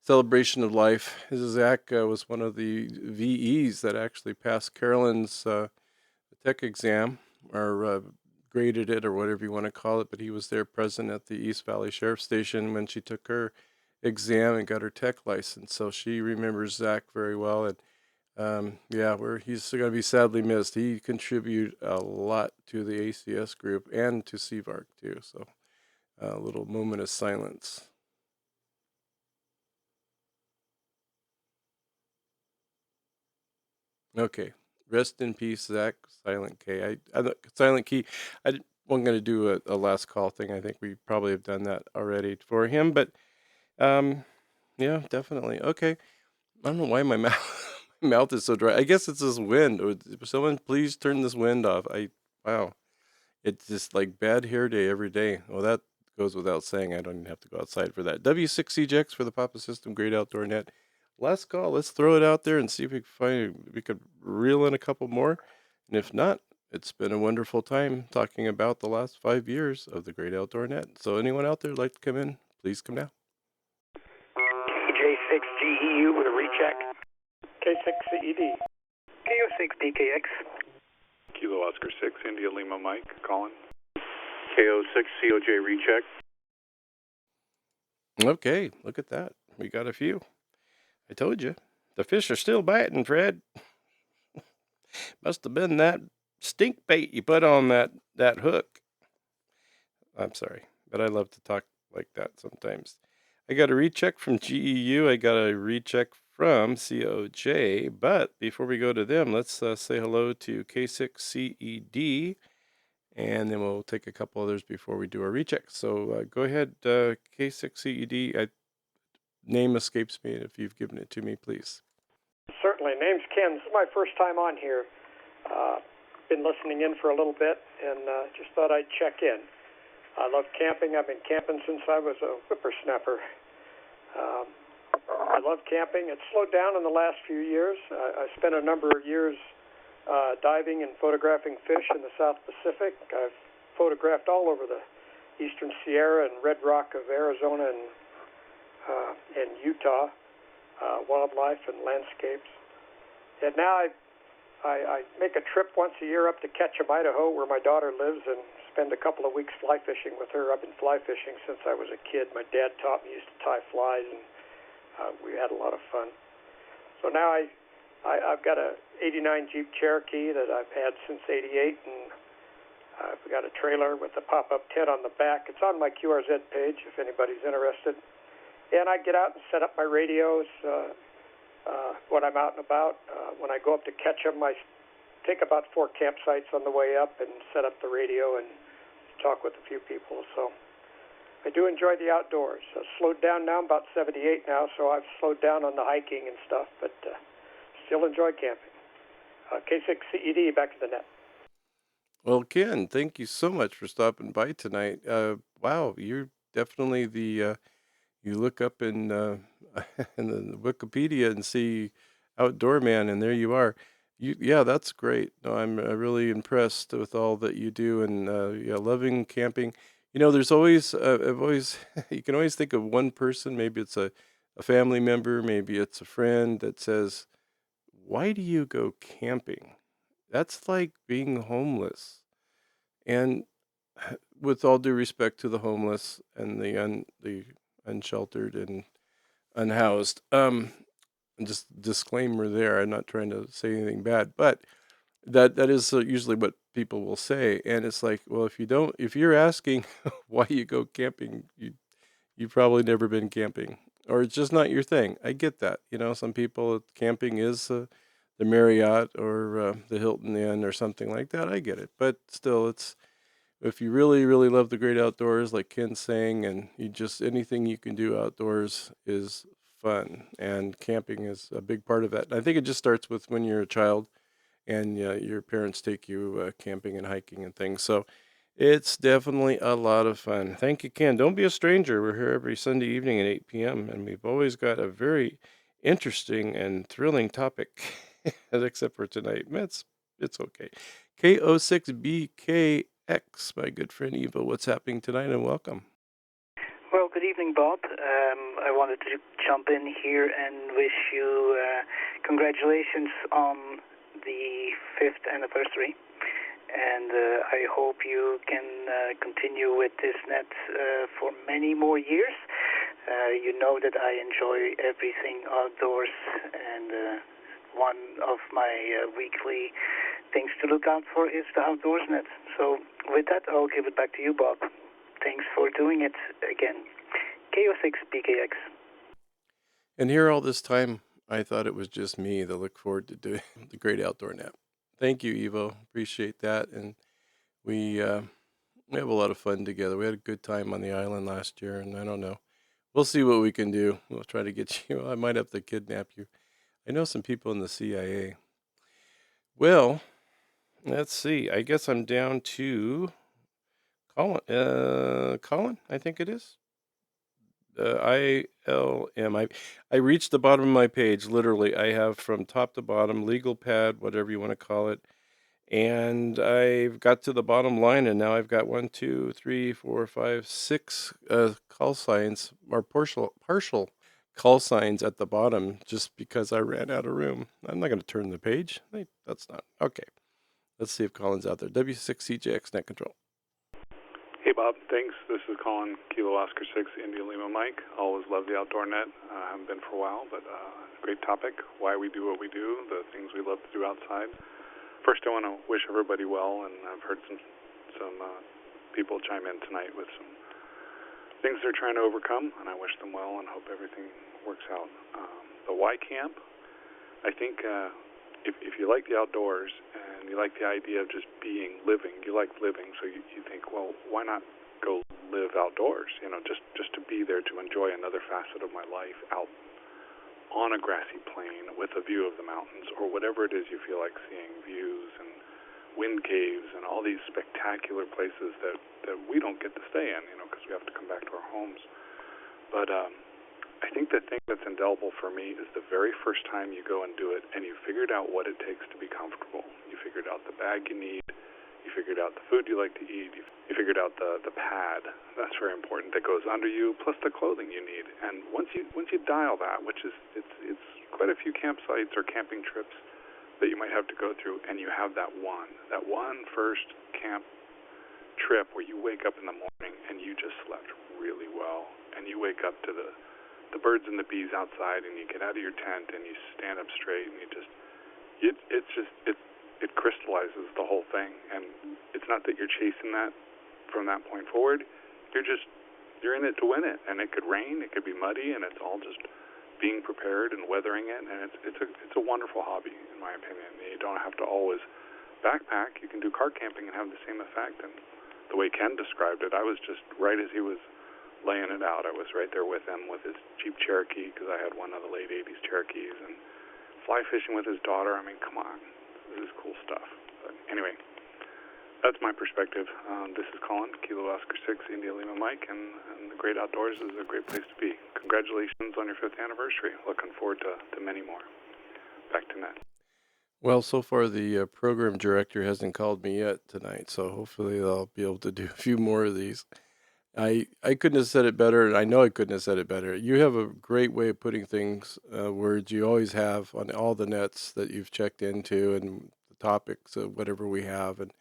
celebration of life. Zach was one of the VEs that actually passed Carolyn's tech exam or graded it or whatever you want to call it. But he was there present at the East Valley Sheriff's Station when she took her exam and got her tech license. So she remembers Zach very well. And he's going to be sadly missed. He contributed a lot to the ACS group and to CVARC too. So a little moment of silence. Okay. Rest in peace, Zach. Silent K. Silent Key. I wasn't going to do a last call thing. I think we probably have done that already for him, but yeah, definitely. Okay. I don't know why my mouth is so dry. I guess it's this wind. Someone please turn this wind off. Wow. It's just like bad hair day every day. Well, that goes without saying. I don't even have to go outside for that. W6CJX for the Papa System, Great Outdoor Net. Last call. Let's throw it out there and see if we could reel in a couple more. And if not, it's been a wonderful time talking about the last 5 years of the Great Outdoor Net. So anyone out there like to come in, please come now. J6GEU with a recheck. K6CED. KO6DKX. Kilo Oscar 6, India Lima Mike, calling. KO6COJ recheck. Okay, look at that. We got a few. I told you. The fish are still biting, Fred. Must have been that stink bait you put on that hook. I'm sorry, but I love to talk like that sometimes. I got a recheck from GEU. I got a recheck from COJ. But before we go to them, let's say hello to K6CED. And then we'll take a couple others before we do our recheck. So go ahead, K6CED. Name escapes me if you've given it to me, please. Certainly. Name's Ken. This is my first time on here. Been listening in for a little bit and just thought I'd check in. I love camping. I've been camping since I was a whippersnapper. I love camping. It's slowed down in the last few years. I spent a number of years diving and photographing fish in the South Pacific. I've photographed all over the eastern Sierra and Red Rock of Arizona and Utah, wildlife and landscapes. And now I make a trip once a year up to Ketchum, Idaho, where my daughter lives, and spend a couple of weeks fly fishing with her. I've been fly fishing since I was a kid. My dad taught me, used to tie flies, and we had a lot of fun. So now I've got a '89 Jeep Cherokee that I've had since '88, and I've got a trailer with a pop-up tent on the back. It's on my QRZ page if anybody's interested. And I get out and set up my radios when I'm out and about. When I go up to Ketchum, I take about 4 campsites on the way up and set up the radio and talk with a few people. So I do enjoy the outdoors. I've slowed down now. I'm about 78 now, so I've slowed down on the hiking and stuff, but still enjoy camping. K6CED, back to the net. Well, Ken, thank you so much for stopping by tonight. Wow, you're definitely the... you look up in in the Wikipedia and see Outdoor Man, and there you are. Yeah, that's great. No, I'm really impressed with all that you do, and yeah, loving camping. There's always, I've always, you can always think of one person. Maybe it's a family member, maybe it's a friend that says, "Why do you go camping?" That's like being homeless. And with all due respect to the homeless and the unsheltered and unhoused, just disclaimer there. I'm not trying to say anything bad, but that is usually what people will say. And it's like, well, if you're asking why you go camping, you've probably never been camping, or it's just not your thing. I get that. Some people, camping is the Marriott or the Hilton Inn or something like that. I get it, but still, if you really, really love the great outdoors, like Ken's saying, and anything you can do outdoors is fun, and camping is a big part of that. And I think it just starts with when you're a child and your parents take you camping and hiking and things. So it's definitely a lot of fun. Thank you, Ken. Don't be a stranger. We're here every Sunday evening at 8 p.m., and we've always got a very interesting and thrilling topic, except for tonight. It's okay. KO6BKX, my good friend Eva. What's happening tonight, and welcome. Well, good evening, Bob. I wanted to jump in here and wish you congratulations on the 5th anniversary. And I hope you can continue with this net for many more years. You know that I enjoy everything outdoors, and one of my weekly things to look out for is the Outdoors Net. So with that, I'll give it back to you, Bob. Thanks for doing it again. KO6BKX. And here all this time, I thought it was just me that looked forward to doing the Great Outdoor Net. Thank you, Evo. Appreciate that. And we have a lot of fun together. We had a good time on the island last year, and I don't know. We'll see what we can do. We'll try to get you. I might have to kidnap you. I know some people in the CIA. Well, let's see. I guess I'm down to Colin, I think it is. ILM. I reached the bottom of my page. Literally, I have from top to bottom, legal pad, whatever you want to call it. And I've got to the bottom line, and now I've got 1, 2, 3, 4, 5, 6 call signs, or partial call signs at the bottom, just because I ran out of room. I'm not going to turn the page. That's not. Okay. Let's see if Colin's out there. W6CJX Net Control. Hey, Bob. Thanks. This is Colin, Kilo Oscar 6, India Lima Mike. Always love the Outdoor Net. Haven't been for a while, but great topic. Why we do what we do, the things we love to do outside. First, I want to wish everybody well, and I've heard some people chime in tonight with some things they're trying to overcome, and I wish them well and hope everything works out. The why camp, I think if you like the outdoors and you like the idea of just living, you like living, so you think, well, why not go live outdoors? Just to be there, to enjoy another facet of my life out on a grassy plain with a view of the mountains, or whatever it is you feel like seeing, views and wind caves and all these spectacular places that we don't get to stay in, because we have to come back to our homes. But I think the thing that's indelible for me is the very first time you go and do it, and you figured out what it takes to be comfortable. You figured out the bag you need. You figured out the food you like to eat. You figured out the pad. That's very important. That goes under you, plus the clothing you need. And once you dial that, which is it's quite a few campsites or camping trips that you might have to go through, and you have that one first camp trip where you wake up in the morning and you just slept really well, and you wake up to the birds and the bees outside, and you get out of your tent and you stand up straight, and it crystallizes the whole thing. And it's not that you're chasing that from that point forward. You're in it to win it, and it could rain, it could be muddy, and it's all just being prepared and weathering it. And it's a wonderful hobby, in my opinion. You don't have to always backpack. You can do car camping and have the same effect. And the way Ken described it, I was just right as he was laying it out. I was right there with him with his Jeep Cherokee, because I had one of the late 80s Cherokees, and fly fishing with his daughter. I mean, come on. This is cool stuff. But anyway, that's my perspective. This is Colin, Kilo Oscar 6, India Lima Mike, and the great outdoors is a great place to be. Congrats. congratulations on your 5th anniversary. Looking forward to many more. Back to Nat. Well, so far the program director hasn't called me yet tonight, so hopefully I'll be able to do a few more of these. I couldn't have said it better, and I know I couldn't have said it better. You have a great way of putting things, words you always have on all the nets that you've checked into and the topics of whatever we have, and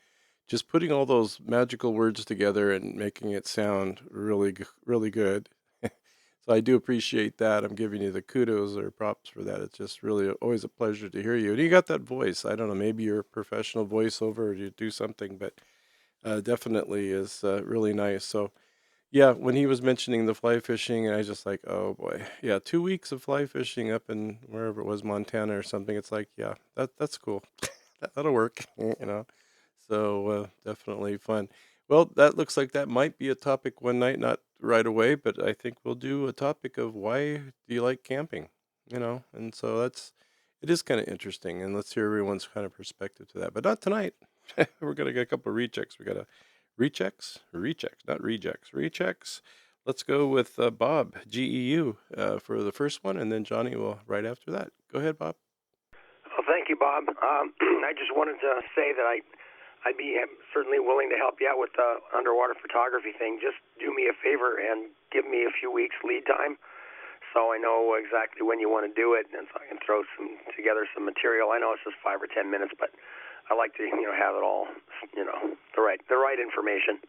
just putting all those magical words together and making it sound really, really good. So I do appreciate that. I'm giving you the kudos or props for that. It's just really always a pleasure to hear you. And you got that voice. I don't know, maybe you're a professional voiceover or you do something, but definitely is really nice. So yeah, when he was mentioning the fly fishing, I was just like, oh boy, yeah, 2 weeks of fly fishing up in wherever it was, Montana or something. It's like, yeah, that's cool. That'll work, you know. So definitely fun. Well, that looks like that might be a topic one night, not right away, but I think we'll do a topic of why do you like camping, you know? And so it is kind of interesting, and let's hear everyone's kind of perspective to that. But not tonight. We're gonna get a couple of rechecks. We got a rechecks, not rejects, rechecks. Let's go with Bob GEU for the first one, and then Johnny will right after that. Go ahead, Bob. Well, thank you, Bob. I just wanted to say that I'd be certainly willing to help you out with the underwater photography thing. Just do me a favor and give me a few weeks lead time so I know exactly when you want to do it, and so I can throw together some material. I know it's just 5 or 10 minutes, but I like to have it all, the right information.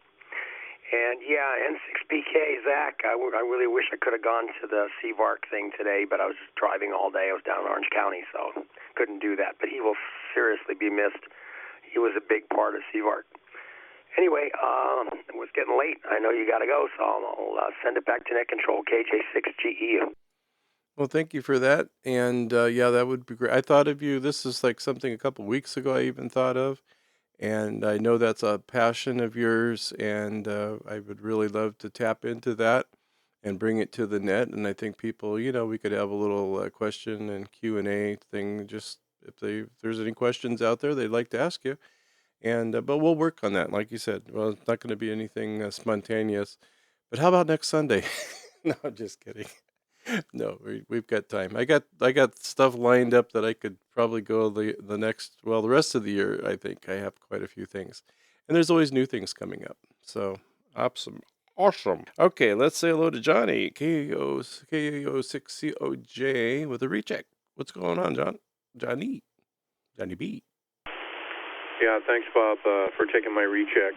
And yeah, N6BK, Zach, I really wish I could have gone to the CVARC thing today, but I was just driving all day. I was down in Orange County, so couldn't do that. But he will seriously be missed. He was a big part of CVARC. Anyway, it was getting late. I know you got to go, so I'll send it back to Net Control, KJ6GEU. Well, thank you for that. And yeah, that would be great. I thought of you. This is like something a couple weeks ago I even thought of. And I know that's a passion of yours. And I would really love to tap into that and bring it to the net. And I think people, we could have a little question and Q&A thing. Just if there's any questions out there they'd like to ask you. And but we'll work on that. Like you said, well, it's not going to be anything spontaneous. But how about next Sunday? No, I'm just kidding. No, we've got time. I got stuff lined up that I could probably go the rest of the year. I think I have quite a few things, and there's always new things coming up. So awesome. Okay, let's say hello to Johnny KO6COJ with a recheck. What's going on, Johnny B? Yeah, thanks, Bob, for taking my recheck.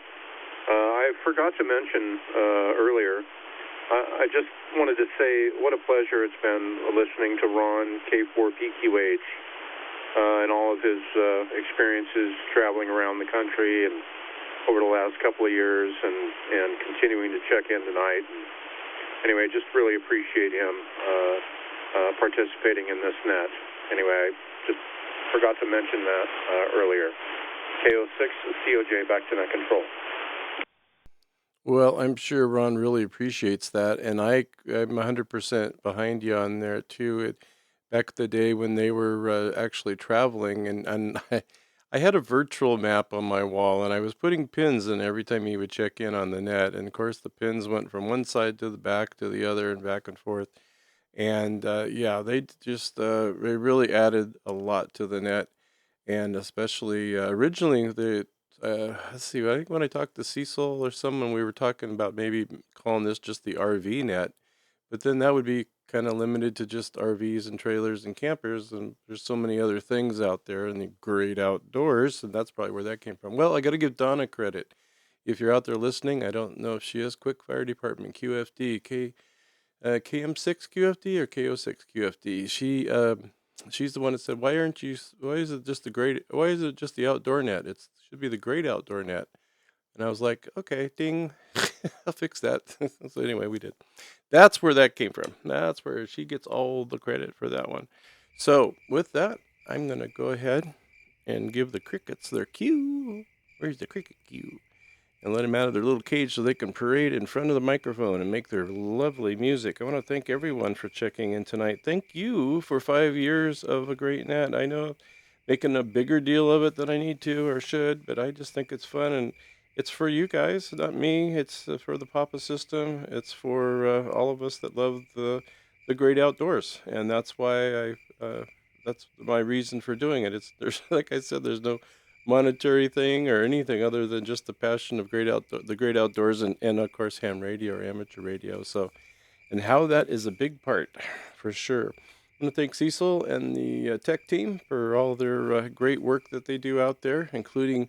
I forgot to mention earlier. I just wanted to say what a pleasure it's been listening to Ron K4PQH and all of his experiences traveling around the country and over the last couple of years and continuing to check in tonight. Anyway, I just really appreciate him participating in this net. Anyway, I just forgot to mention that earlier. KO6COJ, back to Net Control. Well, I'm sure Ron really appreciates that, and I'm 100% behind you on there too. Back the day when they were actually traveling, and I had a virtual map on my wall, and I was putting pins in every time he would check in on the net, and of course the pins went from one side to the back to the other and back and forth, and yeah, they they really added a lot to the net, and especially originally let's see, I think when I talked to Cecil or someone, we were talking about maybe calling this just the RV net, but then that would be kind of limited to just RVs and trailers and campers, and there's so many other things out there in the great outdoors, and that's probably where that came from. Well, I got to give Donna credit. If you're out there listening, I don't know if she is, Quick Fire Department, QFD, KM6 QFD or KO6 QFD. She's the one that said, why is it just the outdoor net? It should be the great outdoor net. And I was like, okay, ding, I'll fix that. So anyway, we did. That's where that came from. That's where she gets all the credit for that one. So with that, I'm going to go ahead and give the crickets their cue. Where's the cricket cue? And let them out of their little cage so they can parade in front of the microphone and make their lovely music. I want to thank everyone for checking in tonight. Thank you for 5 years of a great net. I know making a bigger deal of it than I need to or should, but I just think it's fun, and it's for you guys, not me. It's for the Papa system. It's for all of us that love the the great outdoors, and that's why that's my reason for doing it. There's like I said, there's no monetary thing or anything other than just the passion of the great outdoors, and of course ham radio or amateur radio. So, and how that is a big part, for sure. I want to thank Cecil and the tech team for all their great work that they do out there, including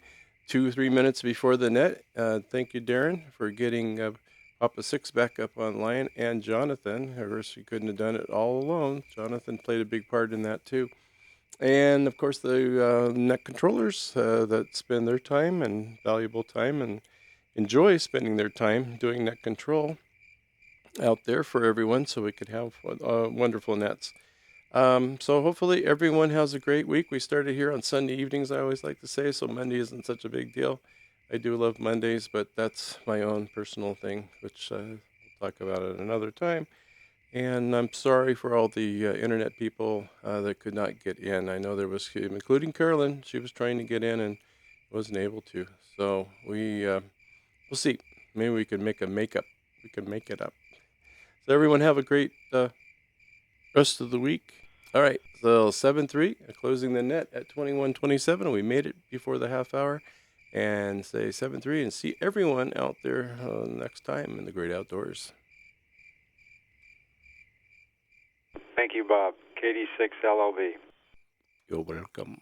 2-3 minutes before the net. Thank you, Darren, for getting Papa Six back up online, and Jonathan. Of course, he couldn't have done it all alone. Jonathan played a big part in that too. And of course, the net controllers that spend their time and valuable time and enjoy spending their time doing net control out there for everyone, so we could have wonderful nets. So hopefully everyone has a great week. We started here on Sunday evenings, I always like to say, so Monday isn't such a big deal. I do love Mondays, but that's my own personal thing, which we'll talk about at another time. And I'm sorry for all the internet people that could not get in. I know there was, including Carolyn, she was trying to get in and wasn't able to. So we'll see. Maybe we can make We can make it up. So everyone have a great rest of the week. All right, so 7-3, closing the net at 21:27. We made it before the half hour. And say 7-3 and see everyone out there next time in the great outdoors. Thank you, Bob. KD6 LLB. You're welcome.